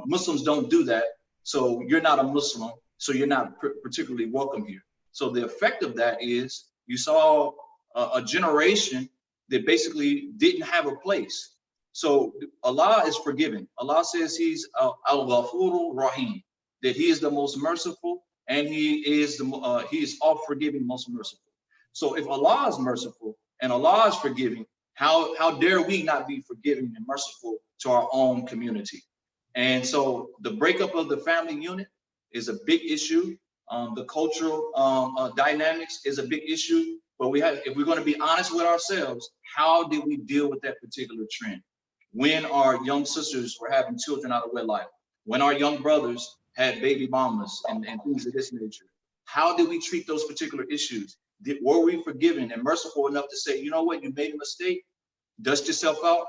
Muslims don't do that. So you're not a Muslim, so you're not particularly welcome here. So the effect of that is you saw a generation that basically didn't have a place. So Allah is forgiving. Allah says He's Al-Ghafurur Rahim, that He is the most merciful, and He is all forgiving, most merciful. So if Allah is merciful and Allah is forgiving, how dare we not be forgiving and merciful to our own community? And so the breakup of the family unit is a big issue. The cultural dynamics is a big issue. But if we're going to be honest with ourselves, how did we deal with that particular trend? When our young sisters were having children out of wedlock, when our young brothers had baby mamas and things of this nature, how did we treat those particular issues? Were we forgiving and merciful enough to say, you know what, you made a mistake, dust yourself out,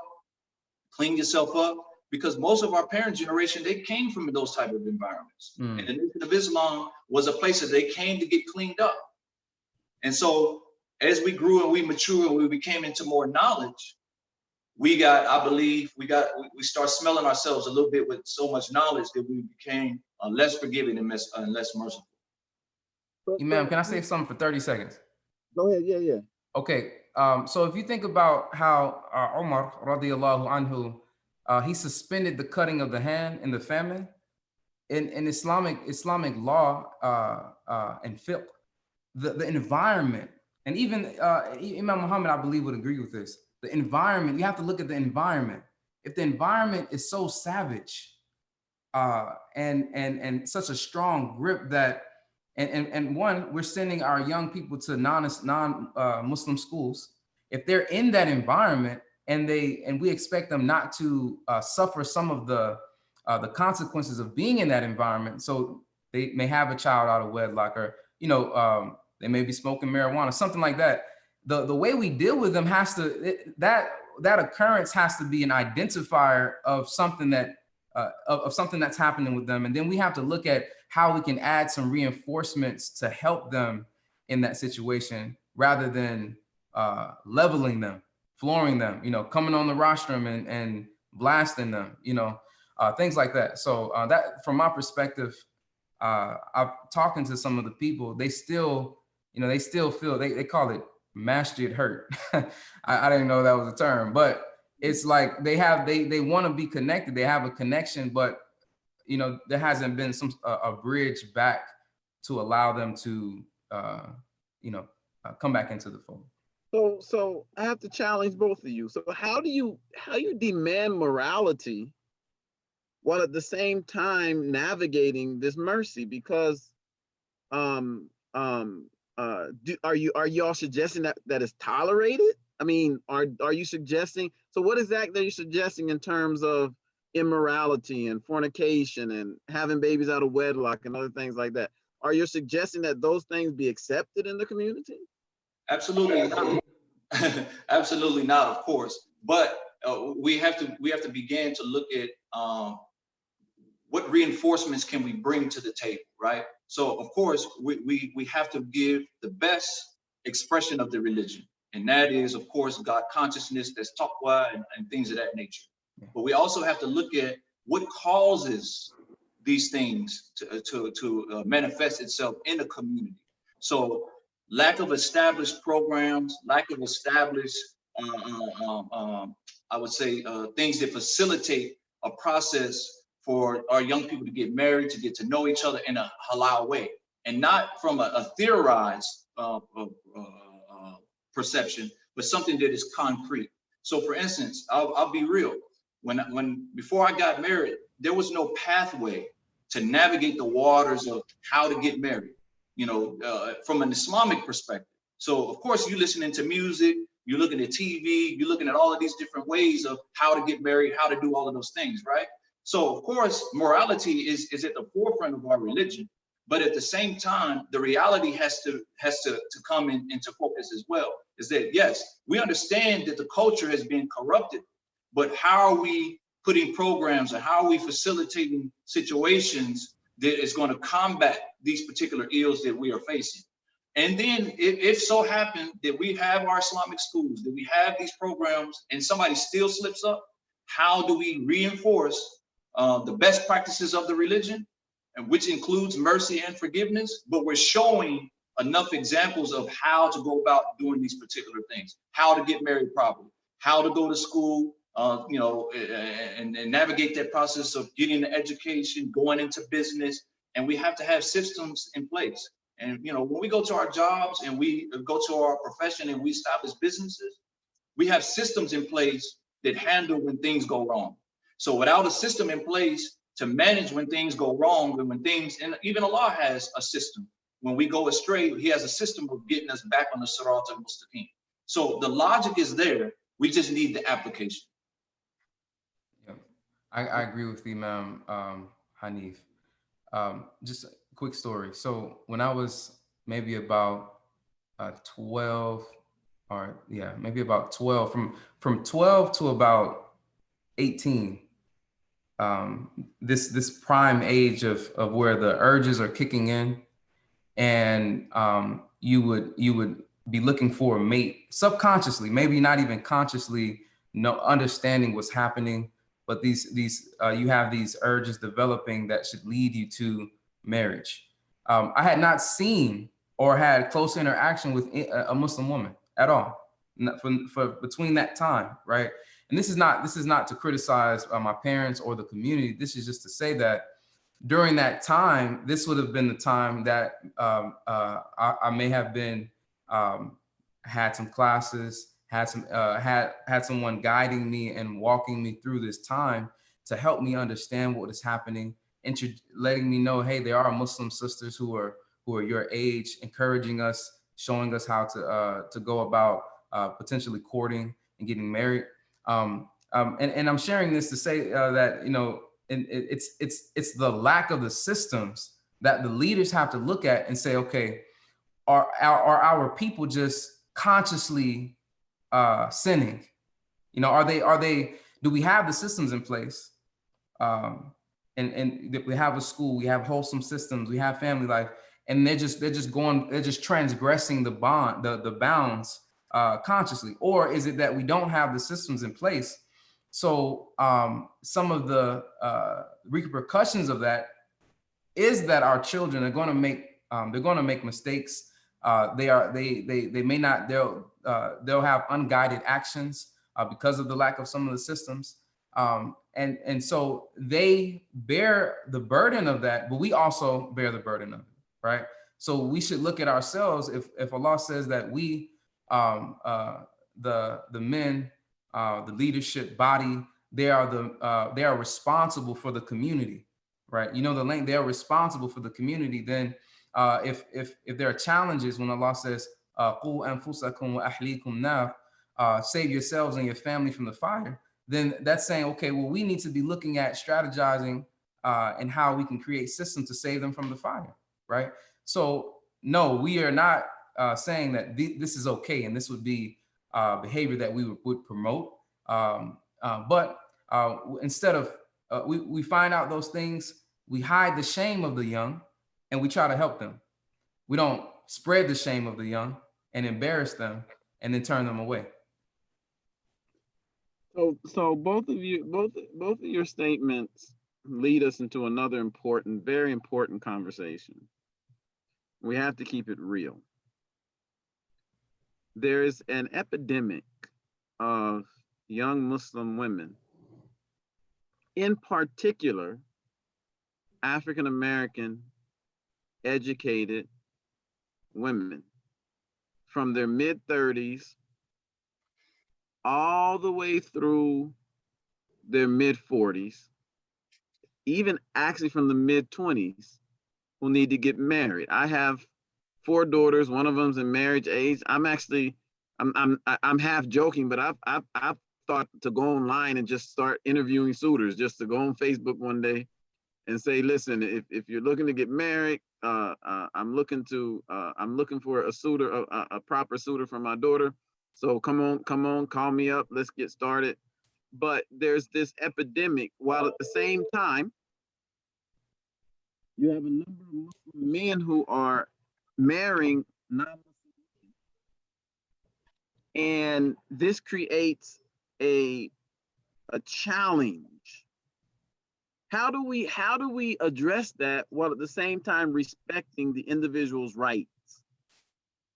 clean yourself up? Because most of our parent generation, they came from those type of environments. And the Nation of Islam was a place that they came to get cleaned up. And so as we grew and we matured and we became into more knowledge, we start smelling ourselves a little bit with so much knowledge that we became less forgiving and less merciful. Imam, can I say something for 30 seconds? Go ahead, yeah. Okay, so if you think about how Umar radiallahu anhu, he suspended the cutting of the hand in the famine. In Islamic law and fiqh, the environment, and even Imam Muhammad, I believe, would agree with this. The environment, you have to look at the environment. if the environment is so savage and such a strong grip that, and one, we're sending our young people to non-Muslim schools. If they're in that environment and we expect them not to suffer some of the consequences of being in that environment, so they may have a child out of wedlock, or they may be smoking marijuana, something like that. The way we deal with them has to, that occurrence has to be an identifier of something that of something that's happening with them. And then we have to look at how we can add some reinforcements to help them in that situation, rather than leveling them, flooring them, coming on the rostrum and blasting them, things like that. So that, from my perspective, I'm talking to some of the people, they still feel, they call it masjid hurt. I didn't know that was a term, but it's like they want to be connected. They have a connection, but there hasn't been a bridge back to allow them to come back into the fold. So I have to challenge both of you. So how you demand morality while at the same time navigating this mercy? Because are y'all suggesting that is tolerated? I mean, are you suggesting, so what exactly are you suggesting in terms of immorality and fornication and having babies out of wedlock and other things like that? Are you suggesting that those things be accepted in the community? Absolutely not. Absolutely not, of course. But we have to begin to look at what reinforcements can we bring to the table, right? So of course we have to give the best expression of the religion, and that is, of course, God consciousness, that's taqwa and things of that nature. But we also have to look at what causes these things to manifest itself in a community. So lack of established programs, lack of established, I would say, things that facilitate a process for our young people to get married, to get to know each other in a halal way, and not from a theorized perception, but something that is concrete. So for instance, I'll be real. Before I got married, there was no pathway to navigate the waters of how to get married, from an Islamic perspective. So of course, you're listening to music, you're looking at TV, you're looking at all of these different ways of how to get married, how to do all of those things, right? So of course, morality is at the forefront of our religion, but at the same time, the reality has to come into focus as well. Is that, yes, we understand that the culture has been corrupted, but how are we putting programs and how are we facilitating situations that is going to combat these particular ills that we are facing? And then if so happened that we have our Islamic schools, that we have these programs, and somebody still slips up, how do we reinforce the best practices of the religion, and which includes mercy and forgiveness, but we're showing enough examples of how to go about doing these particular things, how to get married properly, how to go to school, and navigate that process of getting the education, going into business. And we have to have systems in place. And when we go to our jobs and we go to our profession and we establish businesses, we have systems in place that handle when things go wrong. So without a system in place to manage when things go wrong, and when things, and even Allah has a system. When we go astray, He has a system of getting us back on the Sirat al-Mustaqim. So the logic is there. We just need the application. Yeah, I agree with Imam Hanif. Just a quick story. So when I was maybe about 12, maybe about 12, from 12 to about 18, this prime age of where the urges are kicking in, and you would be looking for a mate subconsciously, maybe not even consciously, understanding what's happening, but you have these urges developing that should lead you to marriage. I had not seen or had close interaction with a Muslim woman at all for between that time, right? And this is not to criticize my parents or the community. This is just to say that during that time, this would have been the time that I may have been had some classes, had some had someone guiding me and walking me through this time to help me understand what is happening, letting me know, hey, there are Muslim sisters who are your age, encouraging us, showing us how to go about potentially courting and getting married. And I'm sharing this to say that, you know, it's the lack of the systems that the leaders have to look at and say, okay, are our people just consciously sinning? You know, are they do we have the systems in place? And we have a school, we have wholesome systems, we have family life, and they're just transgressing the bounds consciously? Or is it that we don't have the systems in place? So some of the repercussions of that is that our children are going to make mistakes. They may not, they'll have unguided actions because of the lack of some of the systems. And so they bear the burden of that, but we also bear the burden of it, right? So we should look at ourselves. If Allah says that we, the men, the leadership body, they are responsible for the community, right? You know, they are responsible for the community. Then if there are challenges, when Allah says, "Qu anfusakum wa ahlikum nar," save yourselves and your family from the fire, then that's saying, okay, well, we need to be looking at strategizing and how we can create systems to save them from the fire, right? So no, we are not saying that this is okay and this would be behavior that we would promote. But instead of, we find out those things, we hide the shame of the young and we try to help them. We don't spread the shame of the young and embarrass them and then turn them away. So both of your statements lead us into another important, very important conversation. We have to keep it real. There is an epidemic of young Muslim women, in particular, African American educated women, from their mid-30s all the way through their mid-40s, even actually from the mid-20s, who need to get married. I have 4 daughters. One of them's in marriage age. I'm half joking, but I've thought to go online and just start interviewing suitors, just to go on Facebook one day and say, listen, if you're looking to get married, I'm looking for a suitor, a proper suitor for my daughter. So come on, call me up. Let's get started. But there's this epidemic, while at the same time, you have a number of Muslim men who are marrying non-Muslim women. And this creates a challenge. How do we address that while at the same time respecting the individual's rights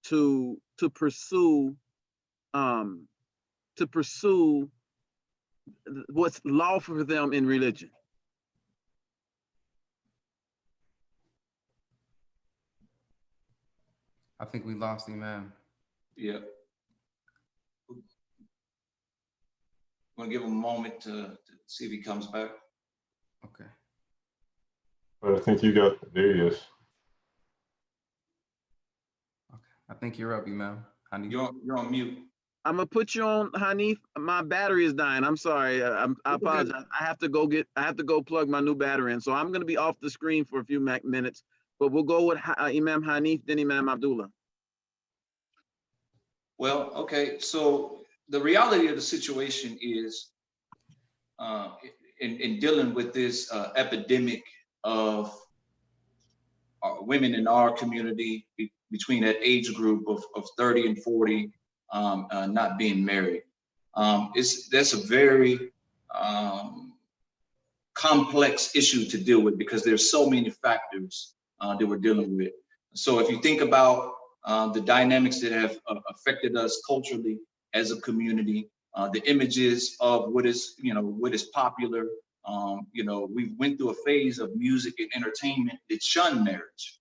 to pursue what's lawful for them in religion? I think we lost him, man. Yeah. I'm gonna give him a moment to see if he comes back. Okay. But I think you got, there he is. Okay. I think you're up, Imam. You're on mute. I'm gonna put you on, Hanif. My battery is dying. I'm sorry. I apologize. I have to go plug my new battery in. So I'm gonna be off the screen for a few minutes. But we'll go with Imam Hanif, then Imam Abdullah. Well, okay. So the reality of the situation is, in dealing with this epidemic of women in our community between that age group of 30 and 40 not being married, that's a very complex issue to deal with, because there's so many factors that we're dealing with. So if you think about the dynamics that have affected us culturally as a community, the images of what is popular. We went through a phase of music and entertainment that shunned marriage.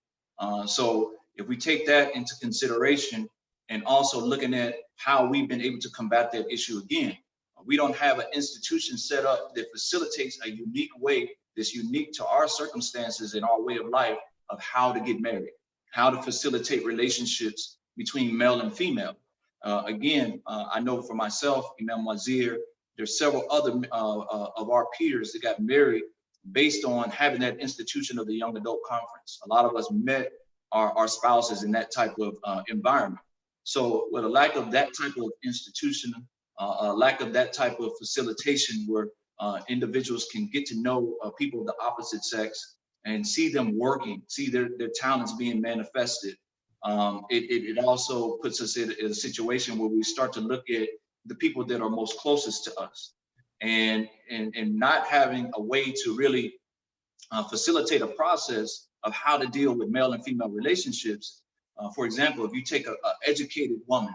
So if we take that into consideration and also looking at how we've been able to combat that issue again. We don't have an institution set up that facilitates a unique way that's unique to our circumstances and our way of life of how to get married, how to facilitate relationships between male and female. I know for myself, Imam Wazir, there's several other of our peers that got married based on having that institution of the young adult conference. A lot of us met our spouses in that type of environment. So with a lack of that type of institution, a lack of that type of facilitation where individuals can get to know people of the opposite sex and see them working, see their talents being manifested. It also puts us in a situation where we start to look at the people that are most closest to us, and not having a way to really facilitate a process of how to deal with male and female relationships. For example, if you take an educated woman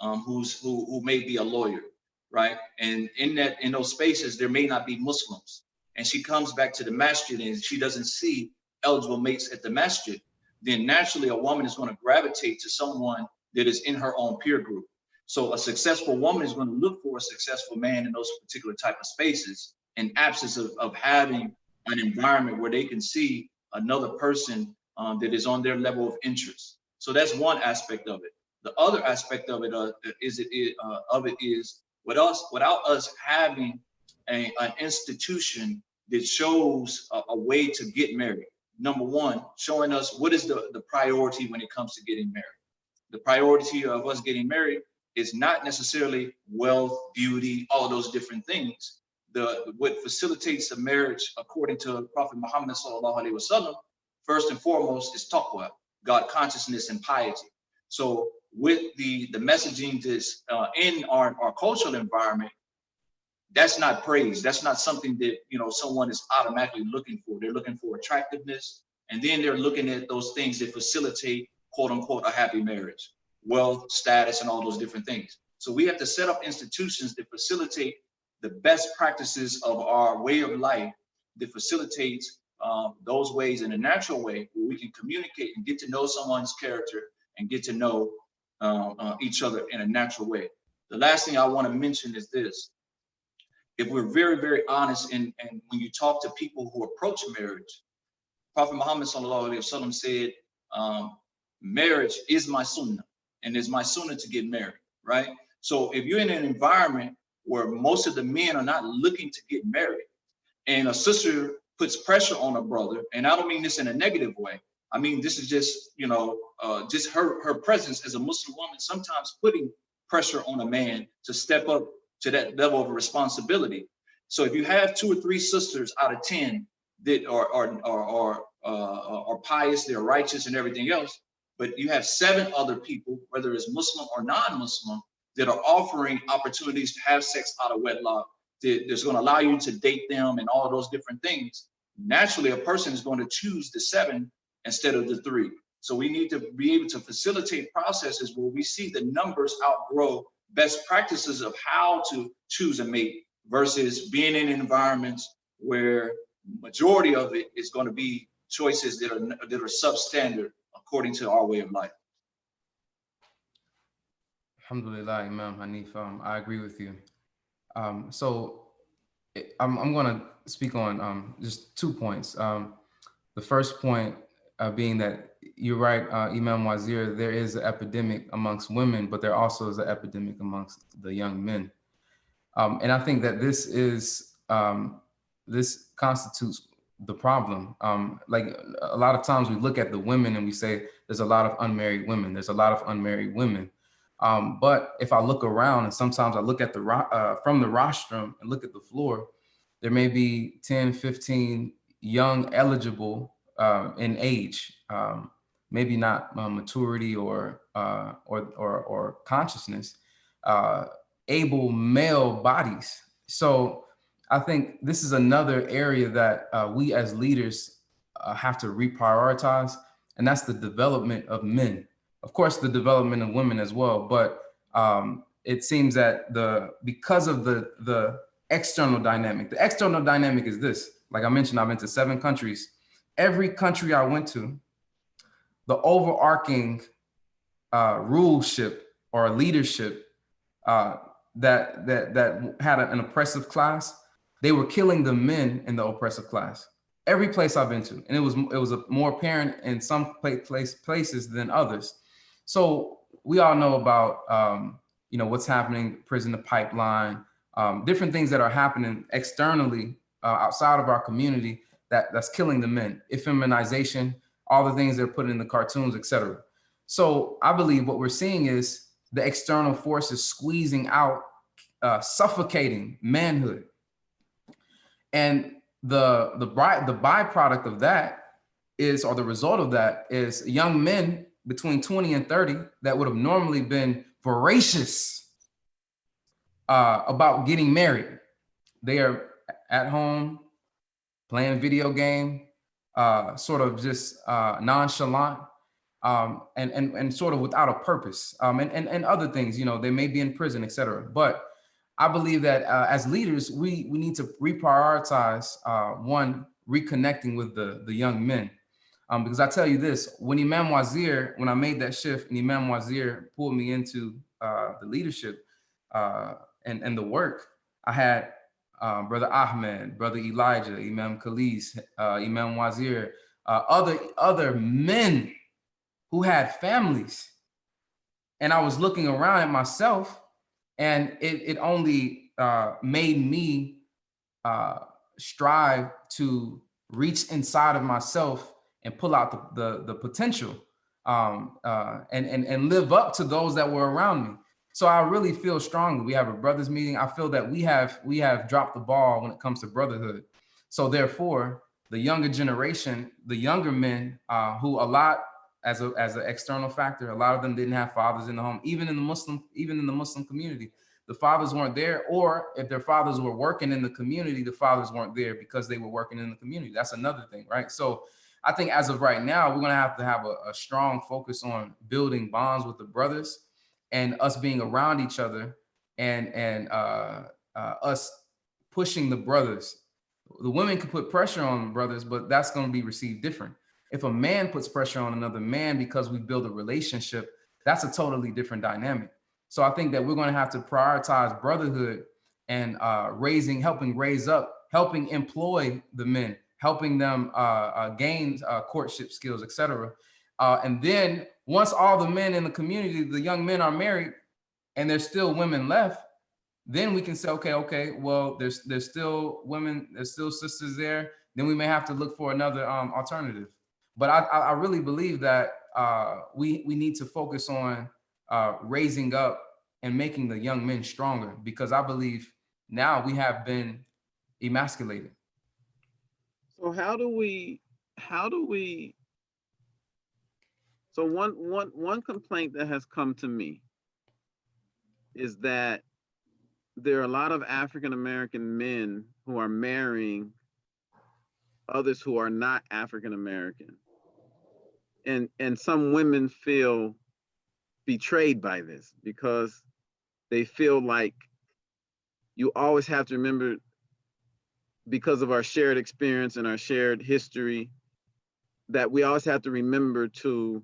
who may be a lawyer, right? And in those spaces, there may not be Muslims. And she comes back to the masjid and she doesn't see eligible mates at the masjid, then naturally a woman is going to gravitate to someone that is in her own peer group. So a successful woman is going to look for a successful man in those particular type of spaces, in absence of having an environment where they can see another person that is on their level of interest. So that's one aspect of it. The other aspect of it is without us having an institution that shows a way to get married. Number one, showing us what is the priority when it comes to getting married. The priority of us getting married is not necessarily wealth, beauty, all those different things. What facilitates a marriage, according to Prophet Muhammad sallallahu alaihi wasallam, first and foremost is taqwa, God consciousness and piety. So with the messaging that's in our cultural environment, that's not praise. That's not something that someone is automatically looking for. They're looking for attractiveness, and then they're looking at those things that facilitate, quote unquote, a happy marriage, wealth, status, and all those different things. So we have to set up institutions that facilitate the best practices of our way of life, that facilitates those ways in a natural way where we can communicate and get to know someone's character and get to know each other in a natural way. The last thing I want to mention is this. If we're very, very honest, and when you talk to people who approach marriage, Prophet Muhammad sallallahu alaihi wasallam said, marriage is my sunnah, and it's my sunnah to get married, right? So if you're in an environment where most of the men are not looking to get married, and a sister puts pressure on a brother, and I don't mean this in a negative way, I mean this is just, just her presence as a Muslim woman sometimes putting pressure on a man to step up to that level of responsibility. So if you have 2 or 3 sisters out of 10 that are pious, they're righteous and everything else, but you have 7 other people, whether it's Muslim or non-Muslim, that are offering opportunities to have sex out of wedlock, that's going to allow you to date them and all those different things, naturally a person is going to choose the 7 instead of the 3. So we need to be able to facilitate processes where we see the numbers outgrow best practices of how to choose a mate versus being in environments where majority of it is going to be choices that are substandard according to our way of life. Alhamdulillah, Imam Hanif, I agree with you. So I'm going to speak on just 2 points. The first point being that you're right, Imam Wazir, there is an epidemic amongst women, but there also is an epidemic amongst the young men. And I think that this constitutes the problem. Like a lot of times we look at the women and we say, there's a lot of unmarried women. There's a lot of unmarried women. But if I look around and sometimes I look at from the rostrum and look at the floor, there may be 10, 15 young eligible in age, maybe not maturity or consciousness, able male bodies. So I think this is another area that we as leaders have to reprioritize, and that's the development of men. Of course, the development of women as well, but it seems that because of the external dynamic, the external dynamic is this. Like I mentioned, I've been to 7 countries. Every country I went to, the overarching ruleship or a leadership that had an oppressive class, they were killing the men in the oppressive class. Every place I've been to, and it was more apparent in some places than others. So we all know about what's happening, prison, the pipeline, different things that are happening externally outside of our community that's killing the men, effeminization, all the things they're putting in the cartoons, etc. So I believe what we're seeing is the external forces squeezing out, suffocating manhood. And the byproduct of that is, or the result of that is, young men between 20 and 30 that would have normally been voracious about getting married. They are at home playing video game, sort of just nonchalant, and sort of without a purpose, and other things. They may be in prison, etc. But I believe that as leaders, we need to reprioritize, one, reconnecting with the young men. Because I tell you this, when I made that shift and Imam Wazir pulled me into the leadership and the work, I had Brother Ahmed, Brother Elijah, Imam Khalis, Imam Wazir, other men who had families. And I was looking around at myself, and it only made me strive to reach inside of myself and pull out the potential, and live up to those that were around me. So I really feel strongly. We have a brothers meeting. I feel that we have dropped the ball when it comes to brotherhood. So therefore, the younger generation, the younger men, who a lot, as an external factor, a lot of them didn't have fathers in the home, even in the Muslim community. The fathers weren't there, or if their fathers were working in the community, the fathers weren't there because they were working in the community. That's another thing, right? So I think as of right now, we're going to have a strong focus on building bonds with the brothers and us being around each other, and us pushing the brothers. The women can put pressure on the brothers, but that's going to be received different. If a man puts pressure on another man because we build a relationship, that's a totally different dynamic. So I think that we're going to have to prioritize brotherhood and helping employ the men, helping them gain courtship skills, etc. And then once all the men in the community, the young men, are married and there's still women left, then we can say, okay, well, there's still women, there's still sisters there. Then we may have to look for another alternative. But I really believe that we need to focus on raising up and making the young men stronger, because I believe now we have been emasculated. So how do we so one complaint that has come to me is that there are a lot of African American men who are marrying others who are not African American. And some women feel betrayed by this because they feel like you always have to remember, because of our shared experience and our shared history, that we always have to remember to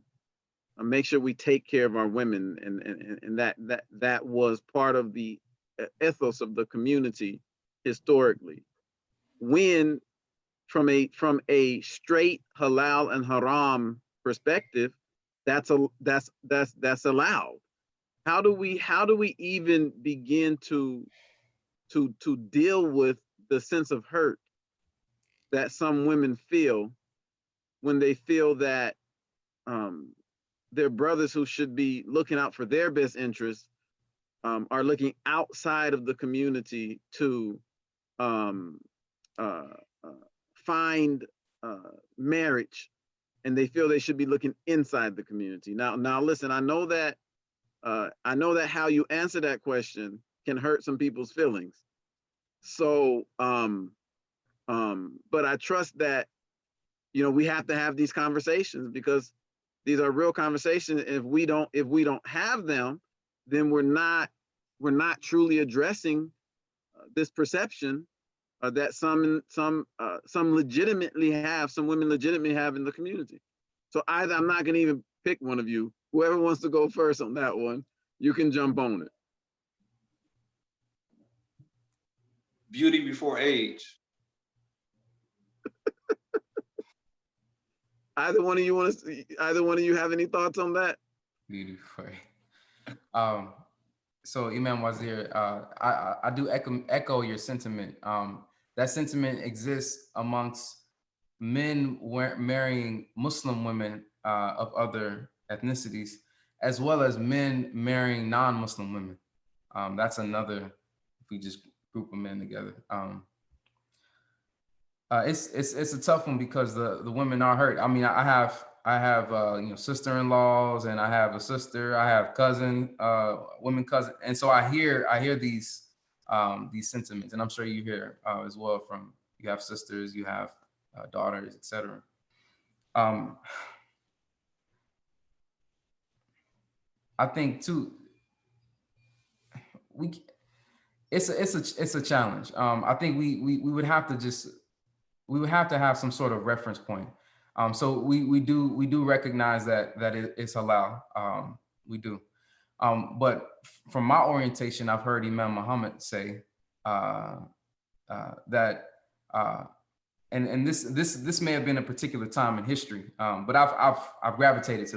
make sure we take care of our women, and that was part of the ethos of the community historically. When from a straight halal and haram perspective, that's allowed. How do we even begin to deal with the sense of hurt that some women feel when they feel that their brothers who should be looking out for their best interests are looking outside of the community to find marriage, and they feel they should be looking inside the community. Now listen, I know that how you answer that question can hurt some people's feelings. So, but I trust that, we have to have these conversations, because these are real conversations. If we don't have them, then we're not truly addressing this perception that some women legitimately have in the community. So I'm not going to even pick one of you. Whoever wants to go first on that one, You can jump on it. Beauty before age. Either one of you want to? Either one of you have any thoughts on that? Beautiful. So Imam Wazir, I do echo your sentiment. That sentiment exists amongst men marrying Muslim women of other ethnicities, as well as men marrying non-Muslim women. That's another, if we just group them in together. It's a tough one because the women are hurt. I mean, I have you know, sister-in-laws, and I have a sister, I have women cousin, and so I hear these sentiments, and I'm sure you hear as well from, you have sisters, you have daughters, etc. I think too, it's a challenge. I think we would have to have some sort of reference point. So we do recognize that it's halal. We do. But from my orientation, I've heard Imam Muhammad say that, and this may have been a particular time in history, but I've gravitated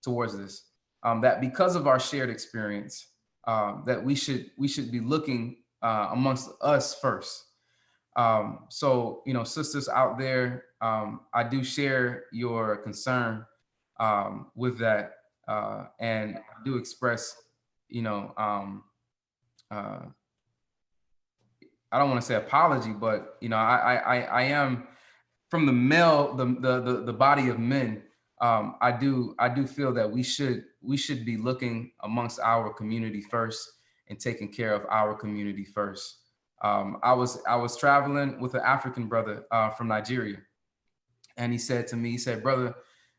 towards this, that because of our shared experience, that we should be looking amongst us first. So, you know, sisters out there, I do share your concern with that, and I do express, you know, I don't want to say apology, but, you know, I am from the male, the body of men. I do feel that we should be looking amongst our community first and taking care of our community first. I was traveling with an African brother from Nigeria, and he said to me, brother,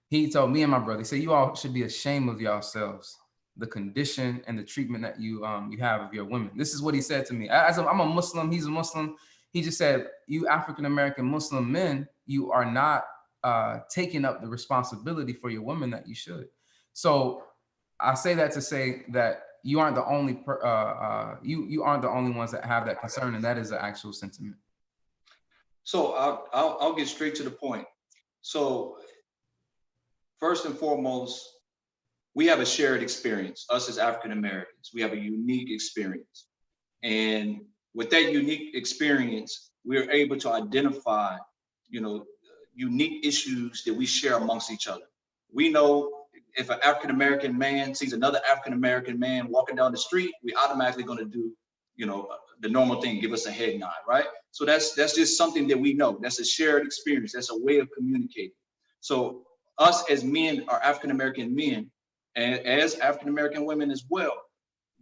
he told me and my brother, he said, you all should be ashamed of yourselves, the condition and the treatment that you have of your women. This is what he said to me. I'm a Muslim, he's a Muslim. He just said, you African-American Muslim men, you are not taking up the responsibility for your women that you should. So I say that to say that you aren't the only you aren't the only ones that have that concern, and that is the actual sentiment. So I'll get straight to the point. So first and foremost, we have a shared experience. Us as African Americans, we have a unique experience, and with that unique experience, we're able to identify, you know, unique issues that we share amongst each other. We know if an African-American man sees another African-American man walking down the street, we automatically going to do, you know, the normal thing, give us a head nod, right? So that's just something that we know. That's a shared experience. That's a way of communicating. So us as men are African-American men, and as African-American women as well,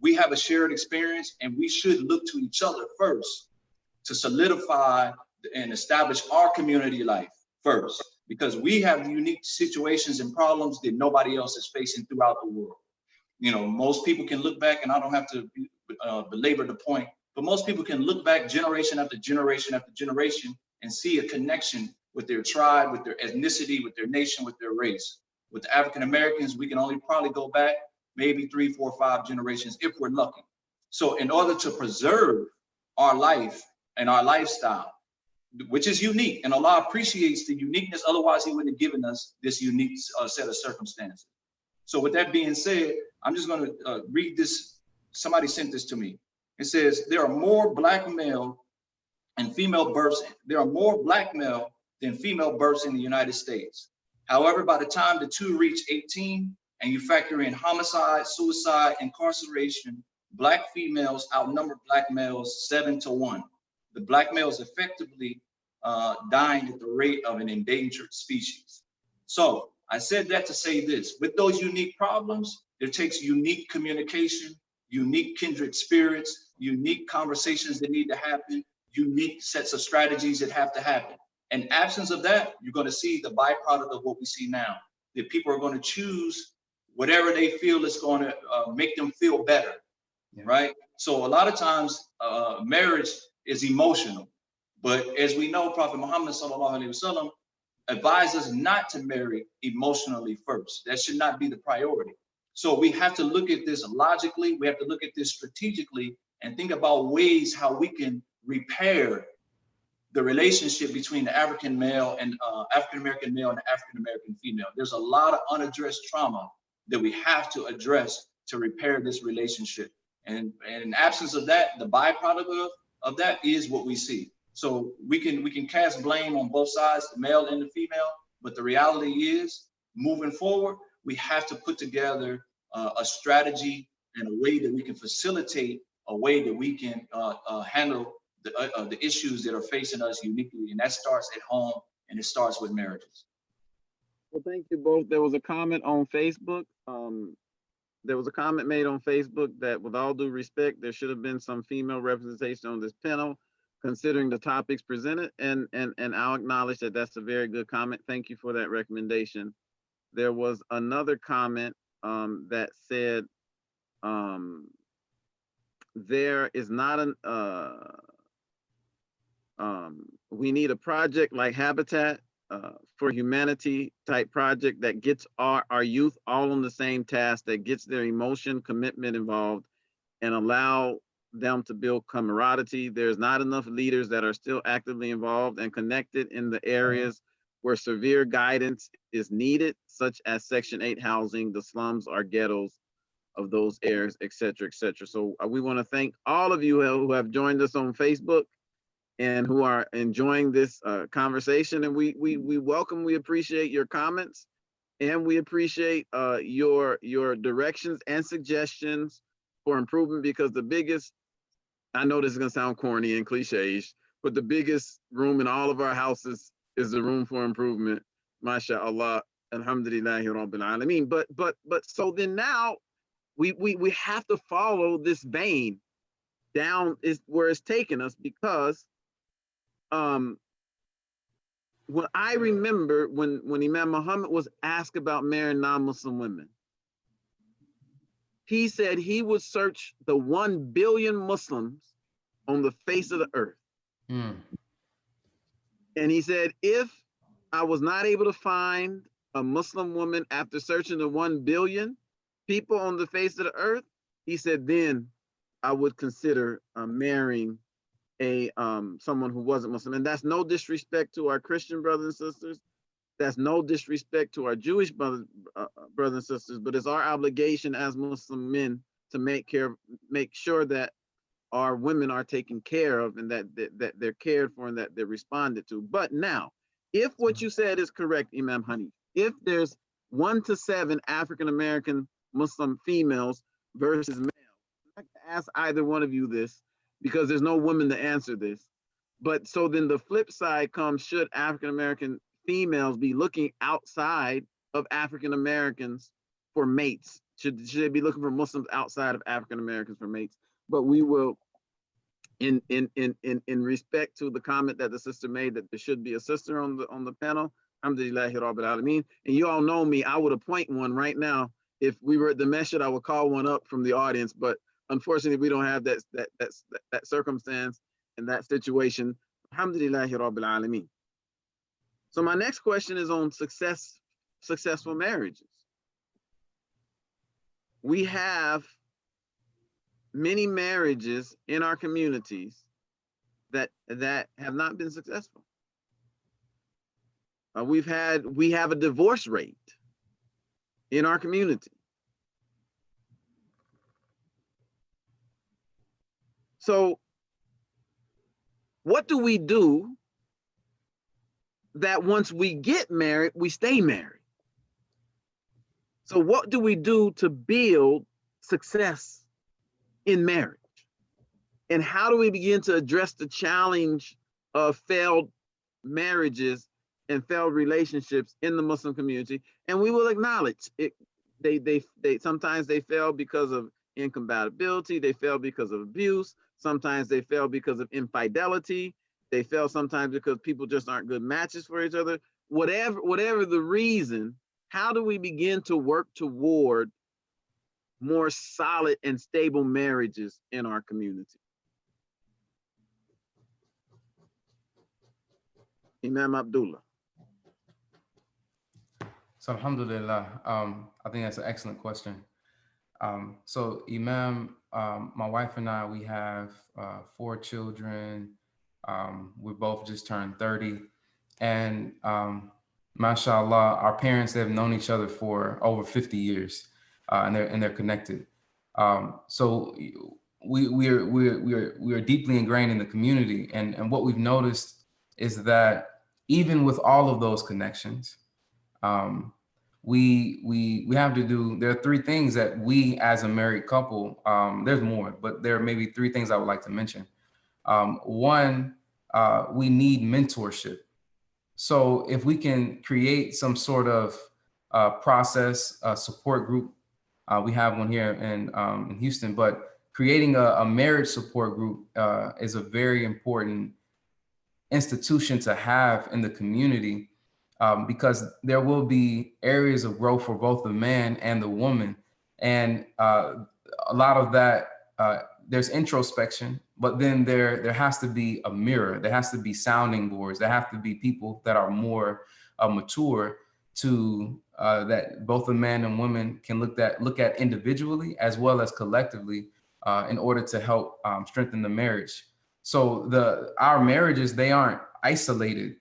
we have a shared experience, and we should look to each other first to solidify and establish our community life first, because we have unique situations and problems that nobody else is facing throughout the world. You know, most people can look back, and I don't have to belabor the point, but most people can look back generation after generation after generation and see a connection with their tribe, with their ethnicity, with their nation, with their race. With the African Americans, we can only probably go back maybe 3, 4, 5 generations if we're lucky. So in order to preserve our life and our lifestyle, which is unique, and Allah appreciates the uniqueness, otherwise he wouldn't have given us this unique set of circumstances. So with that being said, I'm just going to read this. Somebody sent this to me. It says, there are more black male and female births. There are more black male than female births in the United States. However, by the time the two reach 18 and you factor in homicide, suicide, incarceration, black females outnumber black males 7-1. The black males effectively dying at the rate of an endangered species. So I said that to say this: with those unique problems, it takes unique communication, unique kindred spirits, unique conversations that need to happen, unique sets of strategies that have to happen. In absence of that, you're going to see the byproduct of what we see now, that people are going to choose whatever they feel is going to make them feel better, right? So a lot of times marriage is emotional, but as we know, Prophet Muhammad sallallahu alaihi wasallam advised us not to marry emotionally first. That should not be the priority. So we have to look at this logically. We have to look at this strategically and think about ways how we can repair the relationship between the African male and African-American male and the African-American female. There's a lot of unaddressed trauma that we have to address to repair this relationship. And in absence of that, the byproduct of that is what we see. So we can cast blame on both sides, the male and the female, but the reality is, moving forward, we have to put together a strategy and a way that we can facilitate a way that we can handle the issues that are facing us uniquely, and that starts at home and it starts with marriages. Well, thank you both. There was a comment on Facebook. There was a comment made on Facebook that, with all due respect, there should have been some female representation on this panel, considering the topics presented. And I'll acknowledge that that's a very good comment. Thank you for that recommendation. There was another comment that said there is not we need a project like Habitat for Humanity type project that gets our youth all on the same task, that gets their emotion, commitment involved, and allow them to build camaraderie. There's not enough leaders that are still actively involved and connected in the areas where severe guidance is needed, such as Section 8 housing, the slums or ghettos of those areas, et cetera, et cetera. So we want to thank all of you who have joined us on Facebook and who are enjoying this conversation. And we welcome, we appreciate your comments, and we appreciate your directions and suggestions for improvement, because the biggest, I know this is gonna sound corny and cliche-ish, but the biggest room in all of our houses is the room for improvement. MashaAllah, alhamdulillahi rabbil alameen. But so then now we have to follow this vein down is where it's taken us, because when I remember when Imam Muhammad was asked about marrying non-Muslim women, he said he would search the 1 billion Muslims on the face of the earth. And he said, if I was not able to find a Muslim woman after searching the 1 billion people on the face of the earth, he said, then I would consider marrying someone who wasn't Muslim. And that's no disrespect to our Christian brothers and sisters. That's no disrespect to our Jewish brothers and sisters, but it's our obligation as Muslim men to make sure that our women are taken care of, and that they're cared for, and that they're responded to. But now, if what you said is correct, Imam Hanif, if there's 1 to 7 African-American Muslim females versus males, I can ask either one of you this, because there's no woman to answer this. But so then the flip side comes, should African-American females be looking outside of African-Americans for mates? Should they be looking for Muslims outside of African-Americans for mates? But we will, in respect to the comment that the sister made, that there should be a sister on the panel, alhamdulillahi rabbil alameen. And you all know me, I would appoint one right now. If we were at the masjid, I would call one up from the audience, but unfortunately we don't have that circumstance and that situation. Alhamdulillahi rabbil alameen. So my next question is on successful marriages. We have many marriages in our communities that have not been successful. We have a divorce rate in our community. So what do we do that once we get married, we stay married? So what do we do to build success in marriage? And how do we begin to address the challenge of failed marriages and failed relationships in the Muslim community? And we will acknowledge it. They sometimes they fail because of incompatibility. They fail because of abuse. Sometimes they fail because of infidelity. They fail sometimes because people just aren't good matches for each other. Whatever the reason, how do we begin to work toward more solid and stable marriages in our community? Imam Abdullah. So alhamdulillah, I think that's an excellent question. So Imam, my wife and I, we have 4 children. We both just turned 30, and mashallah, our parents have known each other for over 50 years, and they're connected. So we are deeply ingrained in the community, and what we've noticed is that even with all of those connections, we have to do. There are 3 things that we, as a married couple, there's more, but there are maybe 3 things I would like to mention. One, we need mentorship. So if we can create some sort of process, support group, we have one here in Houston, but creating a marriage support group is a very important institution to have in the community, because there will be areas of growth for both the man and the woman. And a lot of that, there's introspection, but then there has to be a mirror. There has to be sounding boards. There have to be people that are more mature to that both the man and woman can look at individually as well as collectively in order to help strengthen the marriage. So our marriages, they aren't isolated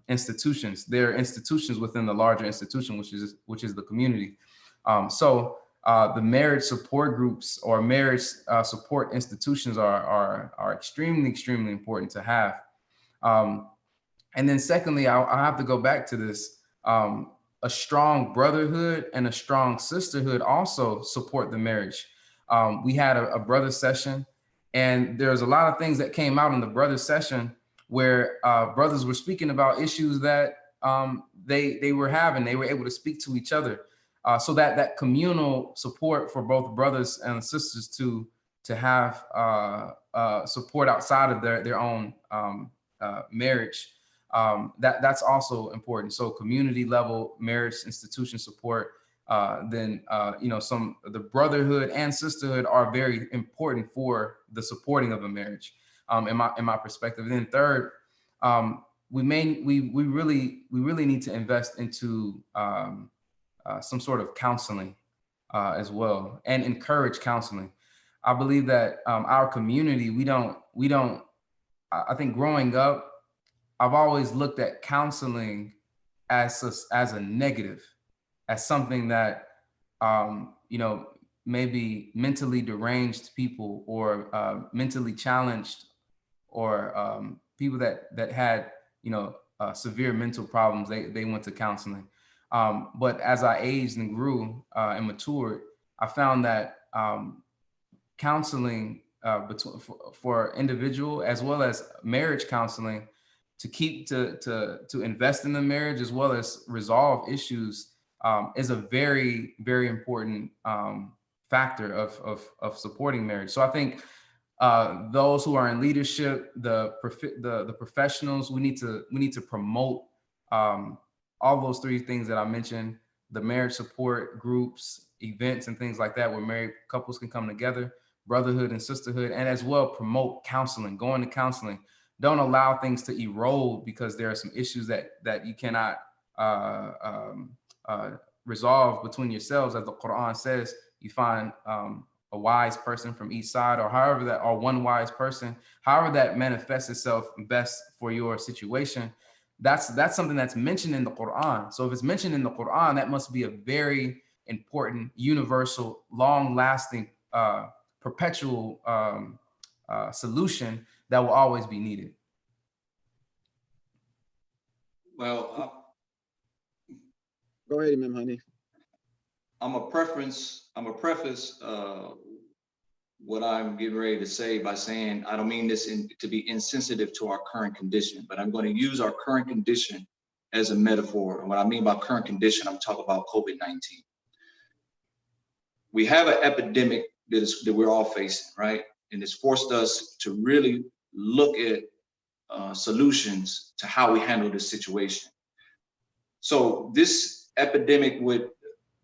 institutions. They're institutions within the larger institution, which is the community. The marriage support groups or marriage support institutions are extremely important to have. And then secondly, I'll have to go back to this. A strong brotherhood and a strong sisterhood also support the marriage. We had a brother session, and there's a lot of things that came out in the brother session where brothers were speaking about issues that they were having. They were able to speak to each other. So that communal support for both brothers and sisters to have support outside of their own marriage, that's also important. So community level marriage institution support, then the brotherhood and sisterhood are very important for the supporting of a marriage, in my perspective. And then third, we really need to invest into some sort of counseling as well, and encourage counseling. I believe that our community, I think growing up, I've always looked at counseling as a negative, as something that maybe mentally deranged people or mentally challenged or people that had severe mental problems, they went to counseling. But as I aged and grew and matured, I found that counseling for individual as well as marriage counseling to invest in the marriage as well as resolve issues is a very, very important factor of supporting marriage. So I think those who are in leadership, the professionals, we need to promote all those 3 things that I mentioned: the marriage support groups, events, and things like that, where married couples can come together, brotherhood and sisterhood, and as well promote counseling, going to counseling. Don't allow things to erode because there are some issues that you cannot resolve between yourselves. As the Quran says, you find a wise person from each side, or one wise person, however that manifests itself best for your situation. That's something that's mentioned in the Quran. So if it's mentioned in the Quran, that must be a very important, universal, long-lasting, perpetual solution that will always be needed. Well, go ahead, Imam Hani. I'm a preface what I'm getting ready to say by saying I don't mean this to be insensitive to our current condition, but I'm going to use our current condition as a metaphor. And what I mean by current condition, I'm talking about COVID-19. We have an epidemic that we're all facing, right? And it's forced us to really look at solutions to how we handle this situation. So this epidemic with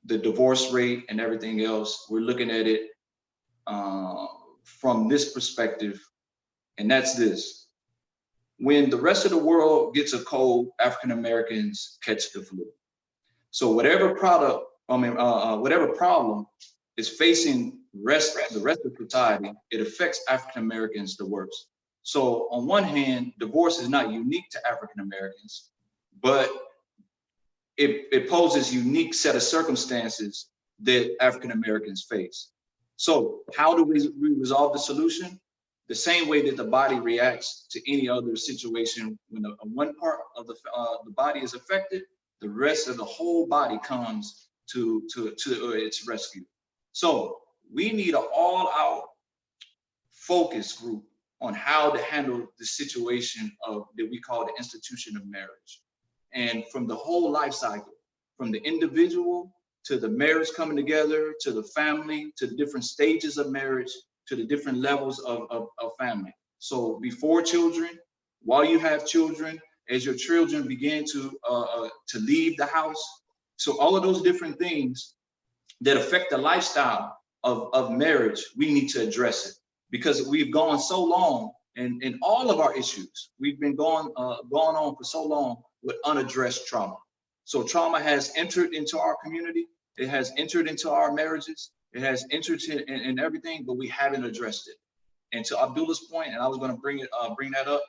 the divorce rate and everything else, we're looking at it from this perspective, and that's this: when the rest of the world gets a cold, African Americans catch the flu. So whatever problem is facing the rest of society, it affects African Americans the worst. So on one hand, divorce is not unique to African Americans, but it poses unique set of circumstances that African Americans face. So how do we resolve the solution? The same way that the body reacts to any other situation. When one part of the body is affected, the rest of the whole body comes to its rescue. So we need an all-out focus group on how to handle the situation of that we call the institution of marriage. And from the whole life cycle, from the individual to the marriage coming together, to the family, to the different stages of marriage, to the different levels of family. So before children, while you have children, as your children begin to leave the house. So all of those different things that affect the lifestyle of marriage, we need to address it, because we've gone so long in all of our issues. We've been going on for so long with unaddressed trauma. So trauma has entered into our community. It has entered into our marriages. It has entered in everything, but we haven't addressed it. And to Abdullah's point, and I was going to bring that up,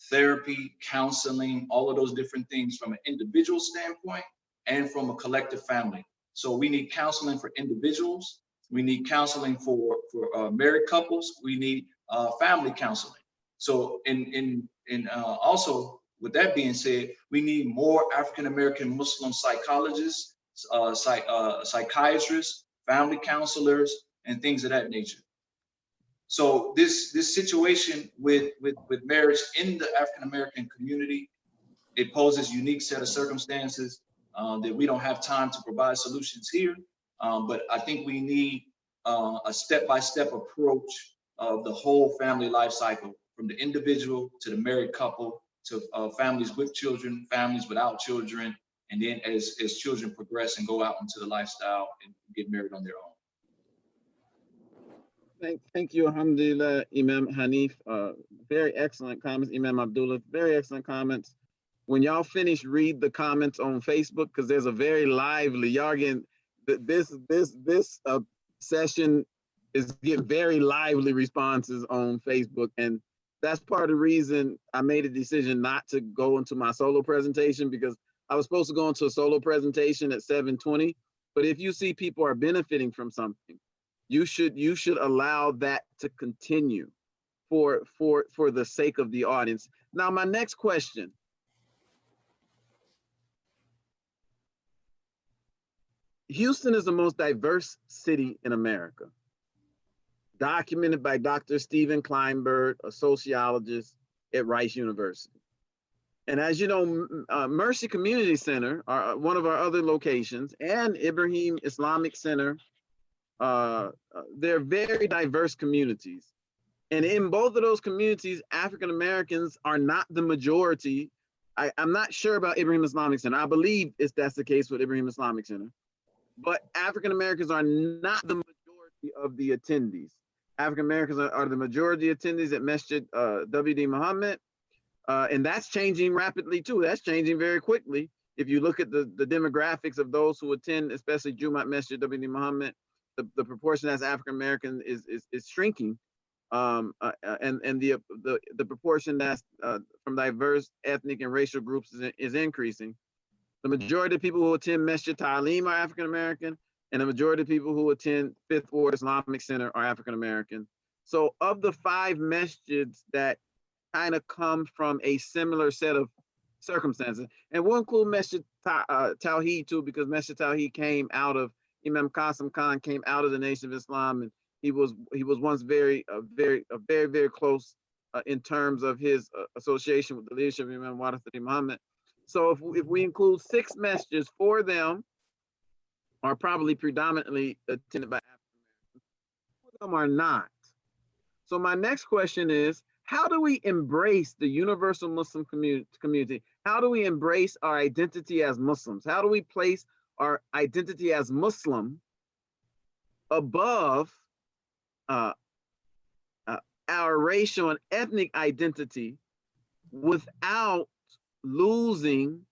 therapy, counseling, all of those different things from an individual standpoint and from a collective family. So we need counseling for individuals. We need counseling for married couples. We need family counseling. So also, with that being said, we need more African-American Muslim psychologists, psychiatrists, family counselors, and things of that nature. So this situation with marriage in the African-American community, it poses unique set of circumstances that we don't have time to provide solutions here. But I think we need a step-by-step approach of the whole family life cycle, from the individual to the married couple to families with children, families without children, and then as children progress and go out into the lifestyle and get married on their own. Thank you, alhamdulillah, Imam Hanif. Very excellent comments, Imam Abdullah. Very excellent comments. When y'all finish, read the comments on Facebook, because there's a very lively, y'all getting, this session is getting very lively responses on Facebook. And that's part of the reason I made a decision not to go into my solo presentation, because I was supposed to go into a solo presentation at 7:20. But if you see people are benefiting from something, you should allow that to continue for the sake of the audience. Now, my next question. Houston is the most diverse city in America, documented by Dr. Stephen Kleinberg, a sociologist at Rice University. And as you know, Mercy Community Center, one of our other locations, and Ibrahim Islamic Center, they're very diverse communities. And in both of those communities, African Americans are not the majority. I'm not sure about Ibrahim Islamic Center. I believe that's the case with Ibrahim Islamic Center. But African Americans are not the majority of the attendees. African Americans are the majority attendees at Masjid W.D. Muhammad. And that's changing rapidly too. That's changing very quickly. If you look at the demographics of those who attend, especially Jumah Masjid W.D. Muhammad, the proportion as African American is shrinking, and the proportion that's from diverse ethnic and racial groups is increasing. The majority of people who attend Masjid Ta'aleem are African American, and the majority of people who attend Fifth Ward Islamic Center are African American. So of the 5 masjids that kind of come from a similar set of circumstances, and we'll include Masjid Tawheed too, because Masjid Tawheed came out of, Imam Qasim Khan came out of the Nation of Islam, and he was once very close in terms of his association with the leadership of Imam Warathat Muhammad. So if we include 6 masjids, 4 of them are probably predominantly attended by African Americans. 4 of them are not. So my next question is, how do we embrace the universal Muslim community? How do we embrace our identity as Muslims? How do we place our identity as Muslim above our racial and ethnic identity without losing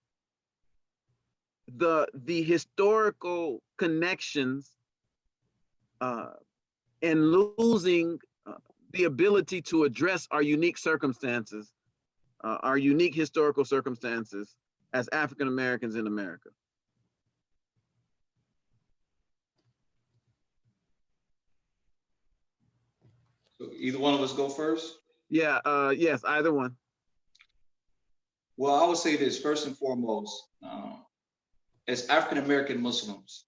the historical connections and losing the ability to address our unique circumstances, our unique historical circumstances as African Americans in America. So either one of us go first? Yeah, yes, either one. Well, I would say this first and foremost, as African American Muslims,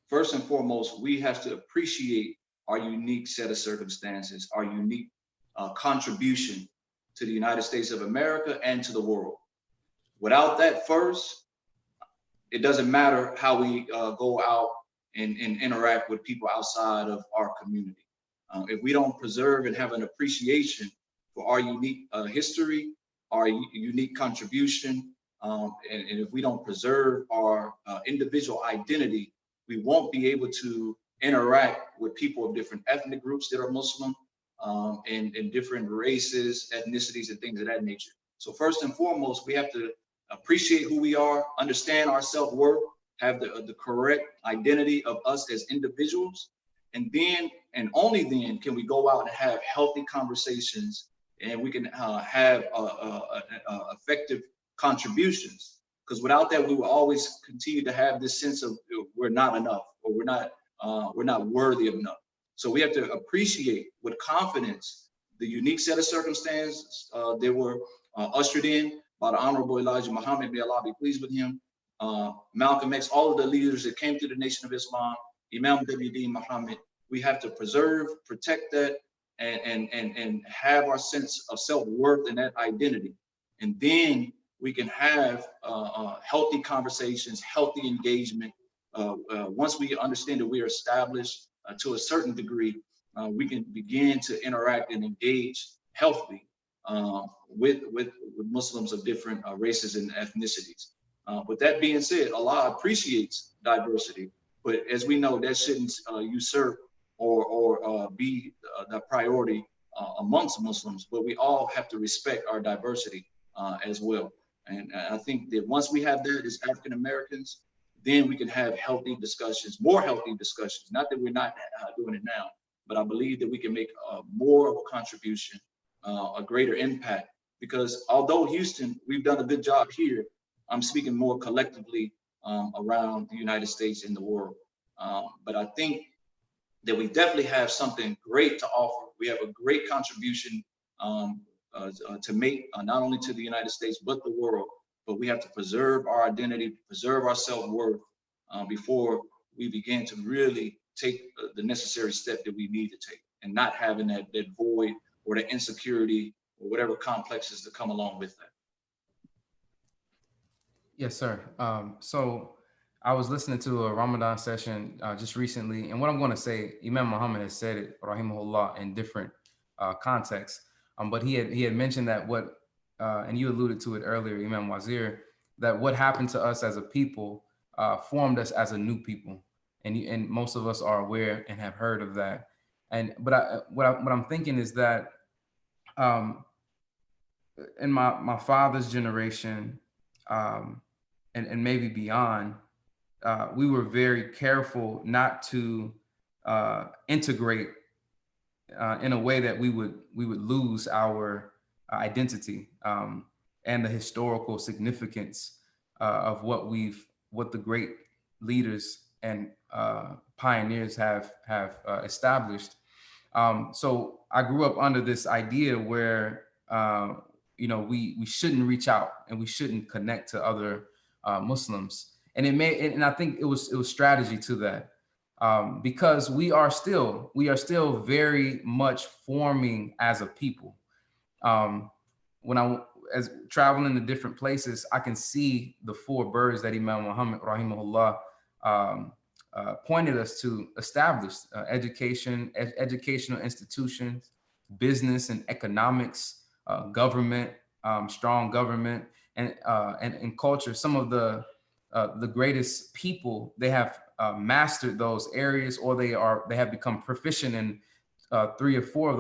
first and foremost, we have to appreciate our unique set of circumstances, our unique contribution to the United States of America and to the world. Without that first, it doesn't matter how we go out and interact with people outside of our community. If we don't preserve and have an appreciation for our unique history, our unique contribution, and if we don't preserve our individual identity, we won't be able to interact with people of different ethnic groups that are Muslim, and different races, ethnicities, and things of that nature. So first and foremost, we have to appreciate who we are, understand our self-worth, have the correct identity of us as individuals, and then, and only then, can we go out and have healthy conversations, and we can have effective contributions. Because without that, we will always continue to have this sense of we're not enough, or we're not worthy of enough. So we have to appreciate with confidence the unique set of circumstances that were ushered in by the Honorable Elijah Muhammad, may Allah be pleased with him, Malcolm X, all of the leaders that came through the Nation of Islam, Imam W.D. Muhammad. We have to preserve, protect that, and have our sense of self-worth and that identity. And then we can have healthy conversations, healthy engagement. Once we understand that we are established to a certain degree, we can begin to interact and engage healthily with Muslims of different races and ethnicities. With that being said, Allah appreciates diversity, but as we know, that shouldn't usurp or be the priority amongst Muslims, but we all have to respect our diversity as well. And I think that once we have that as African Americans, then we can have healthy discussions, more healthy discussions. Not that we're not doing it now, but I believe that we can make more of a contribution, a greater impact. Because although Houston, we've done a good job here, I'm speaking more collectively around the United States and the world. But I think that we definitely have something great to offer. We have a great contribution to make, not only to the United States, but the world. But we have to preserve our identity, preserve our self-worth before we begin to really take the necessary step that we need to take, and not having that void or the insecurity or whatever complexes that come along with that. Yes, sir. So I was listening to a Ramadan session just recently, and what I'm going to say, Imam Muhammad has said it, rahimahullah, in different contexts. But he had mentioned that what, and you alluded to it earlier, Imam Wazir, that what happened to us as a people formed us as a new people, and most of us are aware and have heard of that. But what I'm thinking is that in my father's generation, and maybe beyond, we were very careful not to integrate in a way that we would lose our identity and the historical significance of what the great leaders and pioneers have established. So I grew up under this idea where we shouldn't reach out and we shouldn't connect to other Muslims, and I think it was strategy to that. Because we are still very much forming as a people. As traveling to different places, I can see the four birds that Imam Muhammad rahimahullah pointed us to establish: educational institutions, business and economics, government, strong government, and culture. Some of the greatest people, they have mastered those areas, or they have become proficient in three or four of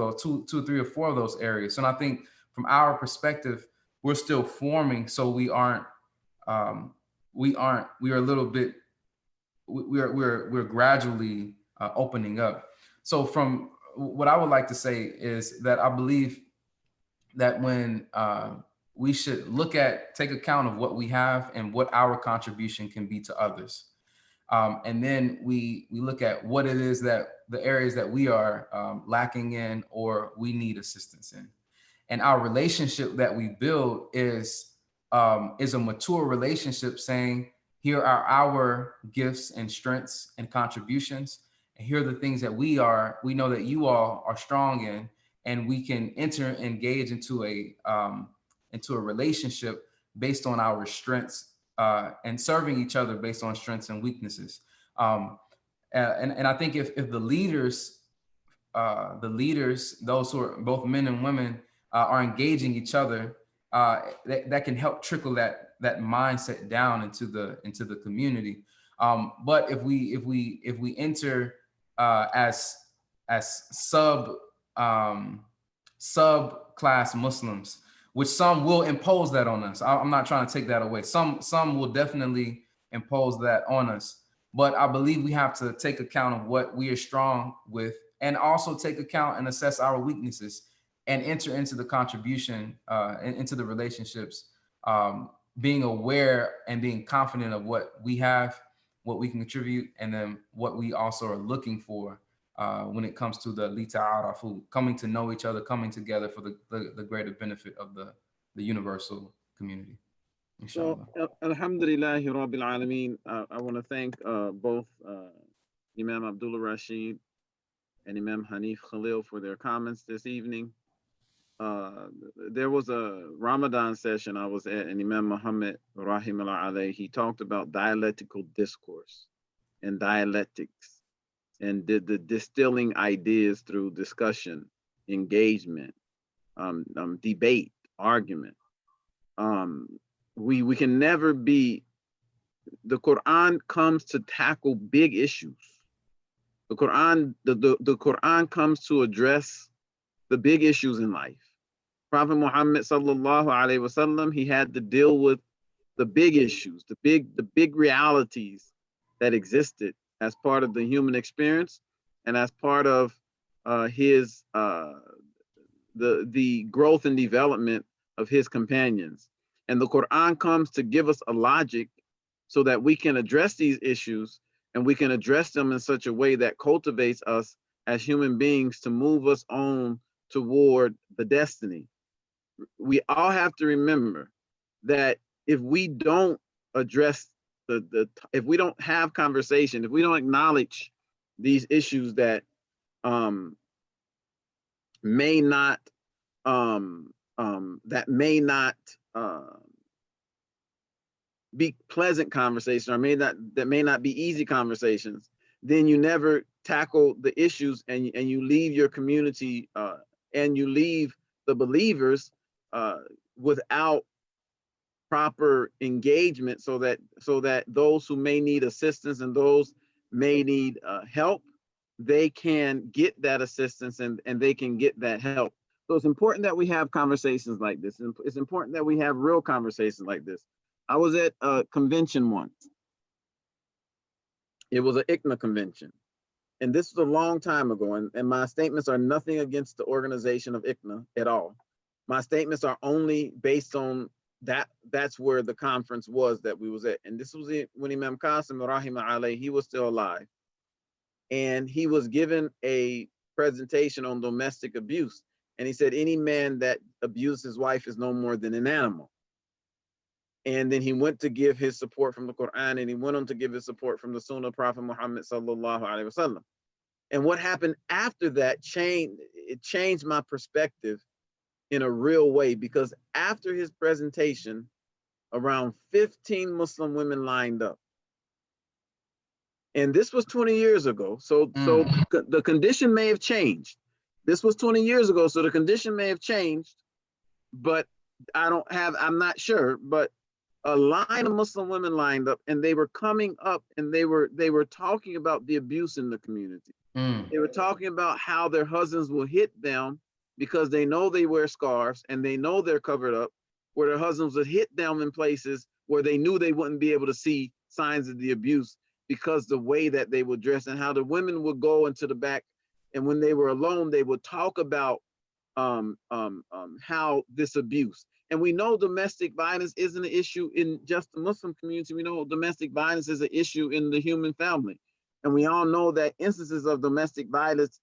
those areas. And I think from our perspective, we're still forming, so we're gradually opening up. So from what I would like to say is that I believe that when we should take account of what we have and what our contribution can be to others. And then we look at what it is that the areas that we are lacking in or we need assistance in. And our relationship that we build is a mature relationship saying, here are our gifts and strengths and contributions. And here are the things that we know that you all are strong in, and we can engage into a relationship based on our strengths and serving each other based on strengths and weaknesses. And I think if the leaders, those who are both men and women, are engaging each other, that can help trickle that mindset down into the community. But if we enter as subclass Muslims, which some will impose that on us. I'm not trying to take that away. Some will definitely impose that on us. But I believe we have to take account of what we are strong with, and also take account and assess our weaknesses, and enter into the contribution, into the relationships, being aware and being confident of what we have, what we can contribute, and then what we also are looking for when it comes to the lita'arafu, coming to know each other, coming together for the greater benefit of the universal community. Inshallah. So, Alhamdulillahi Rabbil Alameen. I want to thank both Imam Abdullah Rashid and Imam Hanif Khalil for their comments this evening. There was a Ramadan session I was at, and Imam Muhammad Rahimahullah alayhi, he talked about dialectical discourse and dialectics, and the distilling ideas through discussion, engagement, debate, argument. We can never be, the Quran comes to tackle big issues. The Quran comes to address the big issues in life. Prophet Muhammad sallallahu alaihi wasallam, he had to deal with the big issues, the big realities that existed as part of the human experience, and as part of his the growth and development of his companions. And the Quran comes to give us a logic so that we can address these issues, and we can address them in such a way that cultivates us as human beings to move us on toward the destiny. We all have to remember that if we don't address if we don't have conversation, if we don't acknowledge these issues that may not be pleasant conversation, or that may not be easy conversations, then you never tackle the issues, and you leave your community and you leave the believers without proper engagement, so that those who may need assistance and those may need help, they can get that assistance and they can get that help. So it's important that we have conversations like this. It's important that we have real conversations like this. I was at a convention once. It was an ICNA convention. And this was a long time ago. And my statements are nothing against the organization of ICNA at all. My statements are only based on that's where the conference was that we was at. And this was when Imam Qasim Rahimah alayhi, he was still alive. And he was given a presentation on domestic abuse. And he said, any man that abuses his wife is no more than an animal. And then he went to give his support from the Quran, and he went on to give his support from the Sunnah of Prophet Muhammad sallallahu alaihi wasallam. And what happened after that changed my perspective in a real way, because after his presentation, around 15 Muslim women lined up. And this was 20 years ago. So the condition may have changed. This was 20 years ago, so the condition may have changed, but I'm not sure, but a line of Muslim women lined up, and they were coming up, and they were talking about the abuse in the community. They were talking about how their husbands will hit them because they know they wear scarves and they know they're covered up, where their husbands would hit them in places where they knew they wouldn't be able to see signs of the abuse. because the way that they would dress and how the women would go into the back. And when they were alone, they would talk about how this abuse. And we know domestic violence isn't an issue in just the Muslim community. We know domestic violence is an issue in the human family. And we all know that instances of domestic violence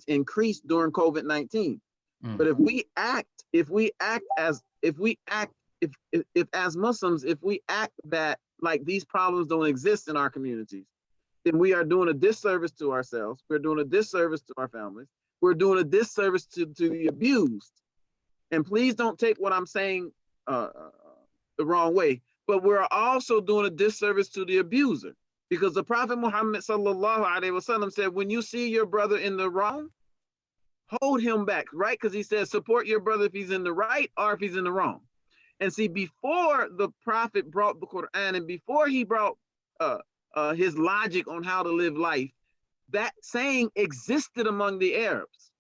increased during COVID-19. But if as Muslims, if we act that like these problems don't exist in our communities, then we are doing a disservice to ourselves. We're doing a disservice to our families. We're doing a disservice to the abused. And please don't take what I'm saying the wrong way, but we're also doing a disservice to the abuser, because the Prophet Muhammad sallallahu alaihi wasallam said, when you see your brother in the wrong, hold him back, right? Because he says, support your brother if he's in the right or if he's in the wrong. And see, before the Prophet brought the Quran and before he brought his logic on how to live life, that saying existed among the Arabs.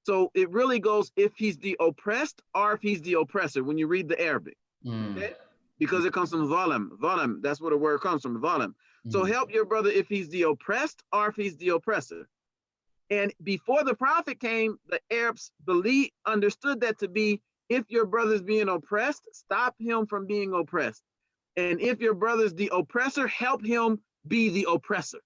So it really goes if he's the oppressed or if he's the oppressor when you read the Arabic. Okay? Because it comes from zalam, that's where the word comes from, zalam. So help your brother if he's the oppressed or if he's the oppressor. And before the Prophet came, the Arabs understood that to be, if your brother's being oppressed, stop him from being oppressed. And if your brother's the oppressor, help him be the oppressor.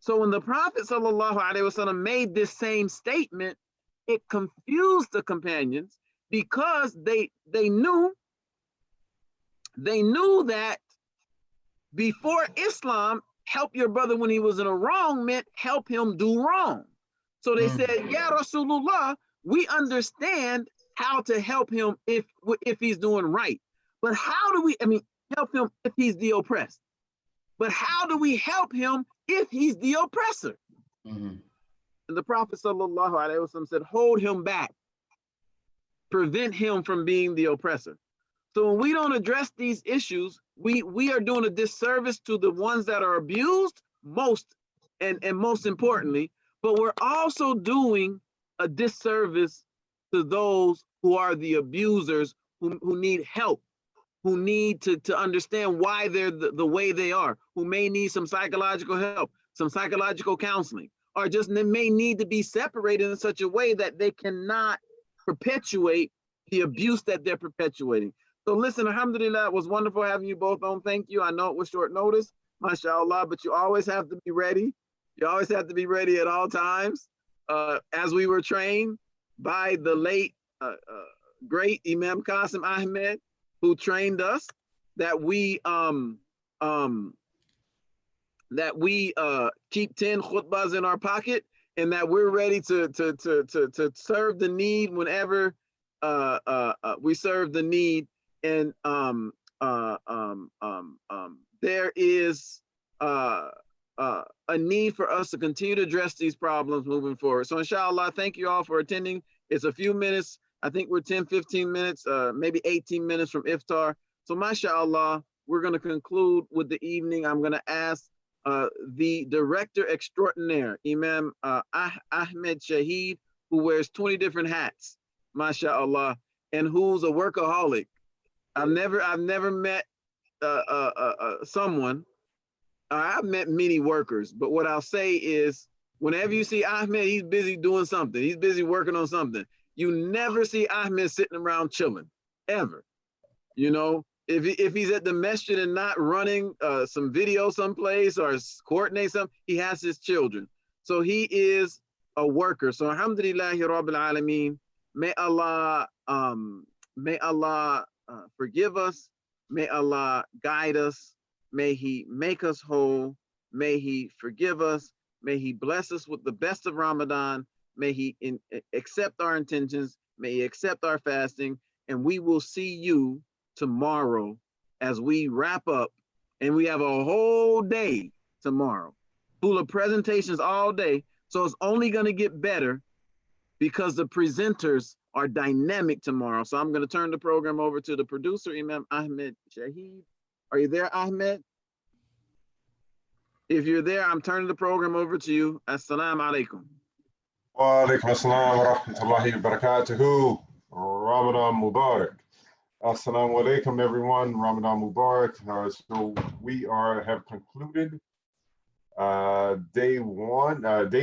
So when the Prophet sallallahu alaihi wasallam made this same statement, it confused the companions, because they knew that before Islam, help your brother when he was in a wrong meant help him do wrong. So they said, Ya Rasulullah, we understand how to help him if he's doing right. But how do we, help him if he's the oppressed? But how do we help him if he's the oppressor? And the Prophet sallallahu alaihi wasallam said, hold him back. Prevent him from being the oppressor. So when we don't address these issues, we are doing a disservice to the ones that are abused most importantly, but we're also doing a disservice to those who are the abusers, who need help, who need to understand why they're the way they are, who may need some psychological help, some psychological counseling, or just may need to be separated in such a way that they cannot perpetuate the abuse that they're perpetuating. So listen, alhamdulillah, it was wonderful having you both on. Thank you. I know it was short notice, mashallah, but you always have to be ready. You always have to be ready at all times. As we were trained by the late, great Imam Qasim Ahmed, who trained us, that we keep 10 khutbahs in our pocket, and that we're ready to serve the need whenever we serve the need. And there is a need for us to continue to address these problems moving forward. So inshallah, thank you all for attending. It's a few minutes. I think we're 10, 15 minutes, maybe 18 minutes from iftar. So mashallah, we're going to conclude with the evening. I'm going to ask the director extraordinaire, Imam Ahmed Shaheed, who wears 20 different hats, mashallah, and who's a workaholic. I've never met someone. I've met many workers, but what I'll say is, whenever you see Ahmed, he's busy doing something. He's busy working on something. You never see Ahmed sitting around chilling, ever. You know, if he's at the masjid and not running some video someplace or coordinate something, he has his children. So he is a worker. So alhamdulillahi rabbil alameen. May Allah forgive us. May Allah guide us. May he make us whole. May he forgive us. May he bless us with the best of Ramadan. May he accept our intentions. May he accept our fasting. And we will see you tomorrow as we wrap up. And we have a whole day tomorrow, full of presentations all day. So it's only going to get better because the presenters are dynamic tomorrow. So I'm going to turn the program over to the producer, Imam Ahmed Shaheed. Are you there, Ahmed? If you're there, I'm turning the program over to you. Assalamu alaikum. Wa alaikum assalam wa rahmatullahi wa barakatuhu. Ramadan Mubarak. Assalamu alaikum, everyone. Ramadan Mubarak. So we have concluded day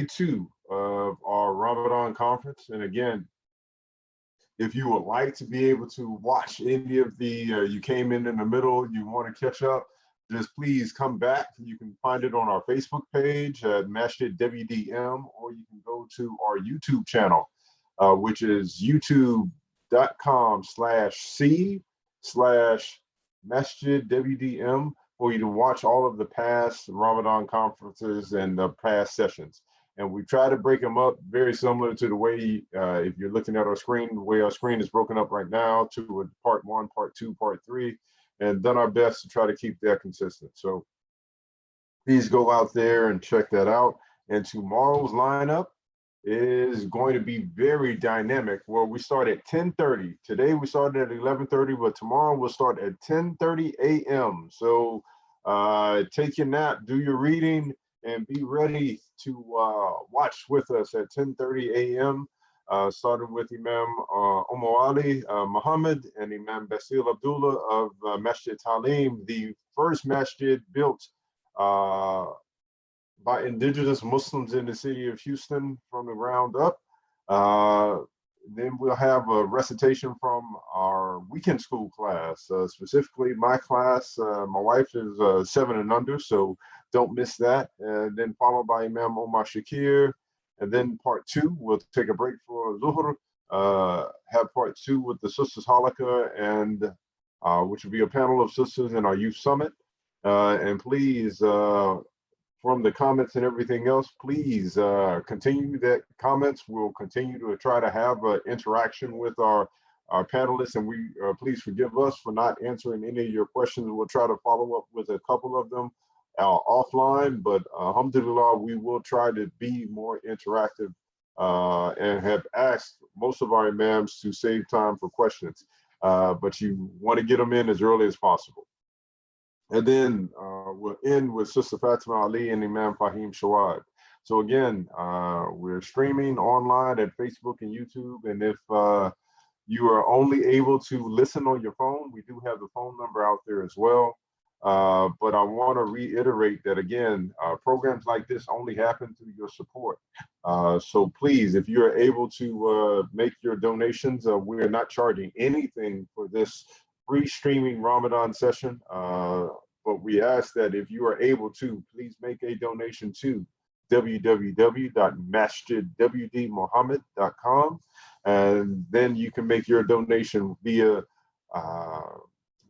two of our Ramadan conference. And again, if you would like to be able to watch any of the, you came in the middle, you want to catch up, just please come back. You can find it on our Facebook page at Masjid WDM, or you can go to our YouTube channel, which is youtube.com/c/Masjid WDM, for you to watch all of the past Ramadan conferences and the past sessions. And we try to break them up very similar to the way, if you're looking at our screen, the way our screen is broken up right now, to a part 1, part 2, part 3, and done our best to try to keep that consistent. So please go out there and check that out. And tomorrow's lineup is going to be very dynamic. Well, we start at 10:30. Today we started at 11:30, but tomorrow we'll start at 10:30 a.m. So take your nap, do your reading, and be ready to watch with us at 10:30 a.m. Starting with Imam Omar Ali Muhammad and Imam Basil Abdullah of Masjid Talim, the first masjid built by indigenous Muslims in the city of Houston from the ground up. Then we'll have a recitation from our weekend school class, specifically my class. My wife is 7 and under, so don't miss that. And then followed by Imam Omar Shakir. And then part 2, we'll take a break for Zuhr, have part 2 with the Sisters Halakha, and which will be a panel of sisters in our youth summit. And please, from the comments and everything else, please continue that comments. We'll continue to try to have interaction with our panelists, and we please forgive us for not answering any of your questions. We'll try to follow up with a couple of them offline, but alhamdulillah, we will try to be more interactive and have asked most of our imams to save time for questions, but you want to get them in as early as possible. And then we'll end with Sister Fatima Ali and Imam Fahim Shawad. So again, we're streaming online at Facebook and YouTube. And if you are only able to listen on your phone, we do have the phone number out there as well. But I want to reiterate that again, programs like this only happen through your support. So please, if you're able to make your donations, we're not charging anything for this free streaming Ramadan session, but we ask that if you are able to, please make a donation to www.masjidwdmuhammad.com, and then you can make your donation via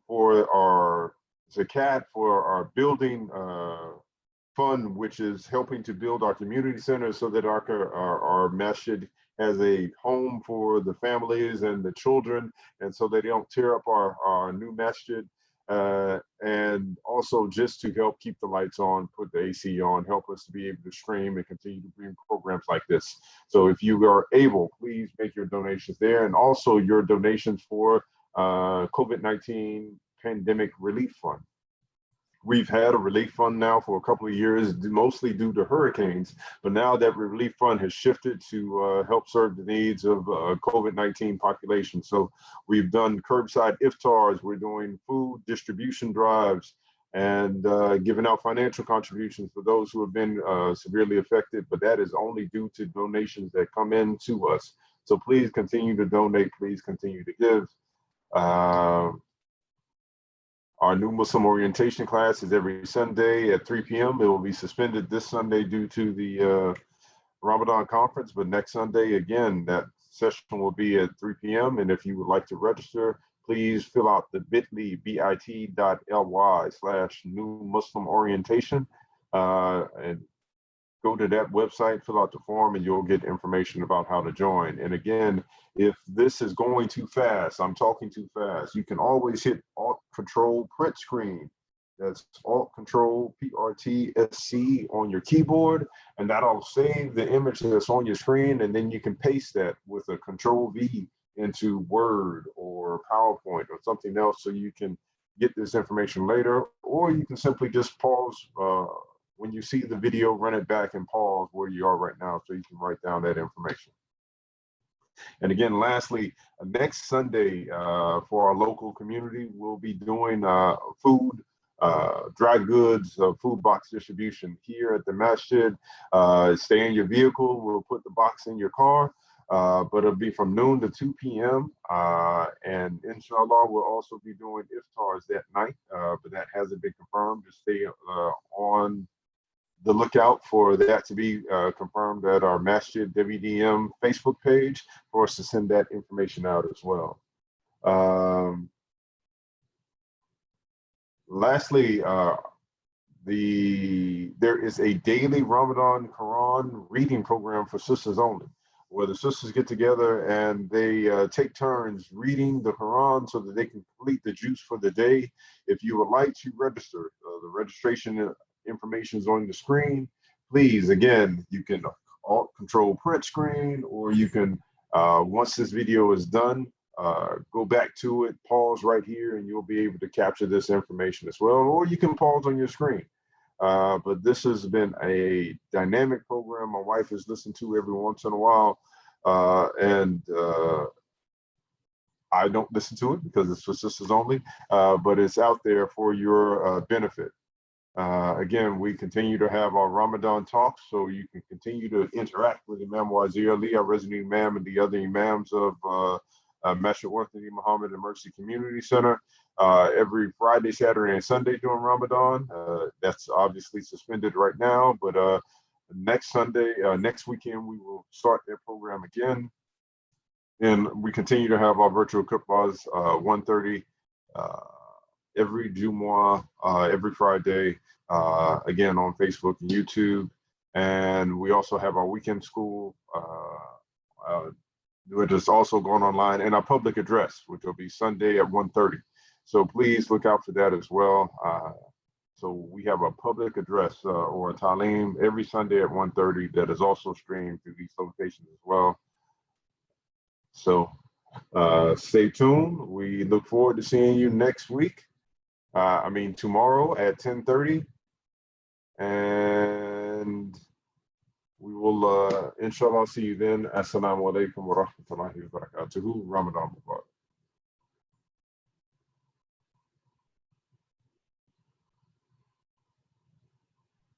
for our zakat, for our building fund, which is helping to build our community center so that our masjid has a home for the families and the children, and so they don't tear up our new masjid, and also just to help keep the lights on, put the AC on, help us to be able to stream and continue to bring programs like this. So if you are able, please make your donations there, and also your donations for COVID-19 pandemic relief fund. We've had a relief fund now for a couple of years, mostly due to hurricanes, but now that relief fund has shifted to help serve the needs of COVID-19 population. So we've done curbside iftars, we're doing food distribution drives, and giving out financial contributions for those who have been severely affected, but that is only due to donations that come in to us. So please continue to donate, please continue to give. Our new Muslim orientation class is every Sunday at 3 p.m. It will be suspended this Sunday due to the Ramadan conference, but next Sunday, again, that session will be at 3 p.m. And if you would like to register, please fill out the bit.ly/new Muslim orientation and go to that website, fill out the form, and you'll get information about how to join. And again, if this is going too fast, I'm talking too fast, you can always hit Alt-Control print screen. That's Alt-Control PRTSC on your keyboard, and that'll save the image that's on your screen, and then you can paste that with a Control-V into Word or PowerPoint or something else so you can get this information later, or you can simply just pause when you see the video, run it back and pause where you are right now so you can write down that information. And again, lastly, next Sunday for our local community, we'll be doing food dry goods, food box distribution here at the masjid. Stay in your vehicle. We'll put the box in your car, but it'll be from noon to 2 p.m. And inshallah, we'll also be doing iftars that night, but that hasn't been confirmed. Just stay on the lookout for that to be confirmed at our Masjid WDM Facebook page for us to send that information out as well. Lastly, there is a daily Ramadan Quran reading program for sisters only, where the sisters get together and they take turns reading the Quran so that they can complete the juice for the day. If you would like to register, the registration information is on the screen. Please, again, you can Alt-Control print screen, or you can, once this video is done, go back to it, pause right here, and you'll be able to capture this information as well, or you can pause on your screen. But this has been a dynamic program my wife has listened to every once in a while, and I don't listen to it because it's for sisters only, but it's out there for your benefit. Again, we continue to have our Ramadan talks, so you can continue to interact with Imam Wazir Ali, our resident Imam, and the other Imams of Masjid Orthodox Muhammad and Mercy Community Center every Friday, Saturday, and Sunday during Ramadan. That's obviously suspended right now, but next Sunday, next weekend, we will start that program again. And we continue to have our virtual khutbahs 1:30 every Jumah, every Friday, again on Facebook and YouTube. And we also have our weekend school, which is also going online, and our public address, which will be Sunday at 1:30. So please look out for that as well. So we have a public address or a talim every Sunday at 1:30 that is also streamed through these locations as well. So stay tuned. We look forward to seeing you next week. Tomorrow at 10:30. And we will, inshallah, see you then. Assalamu alaikum wa rahmatullahi wa barakatuhu. Ramadan Mubarak.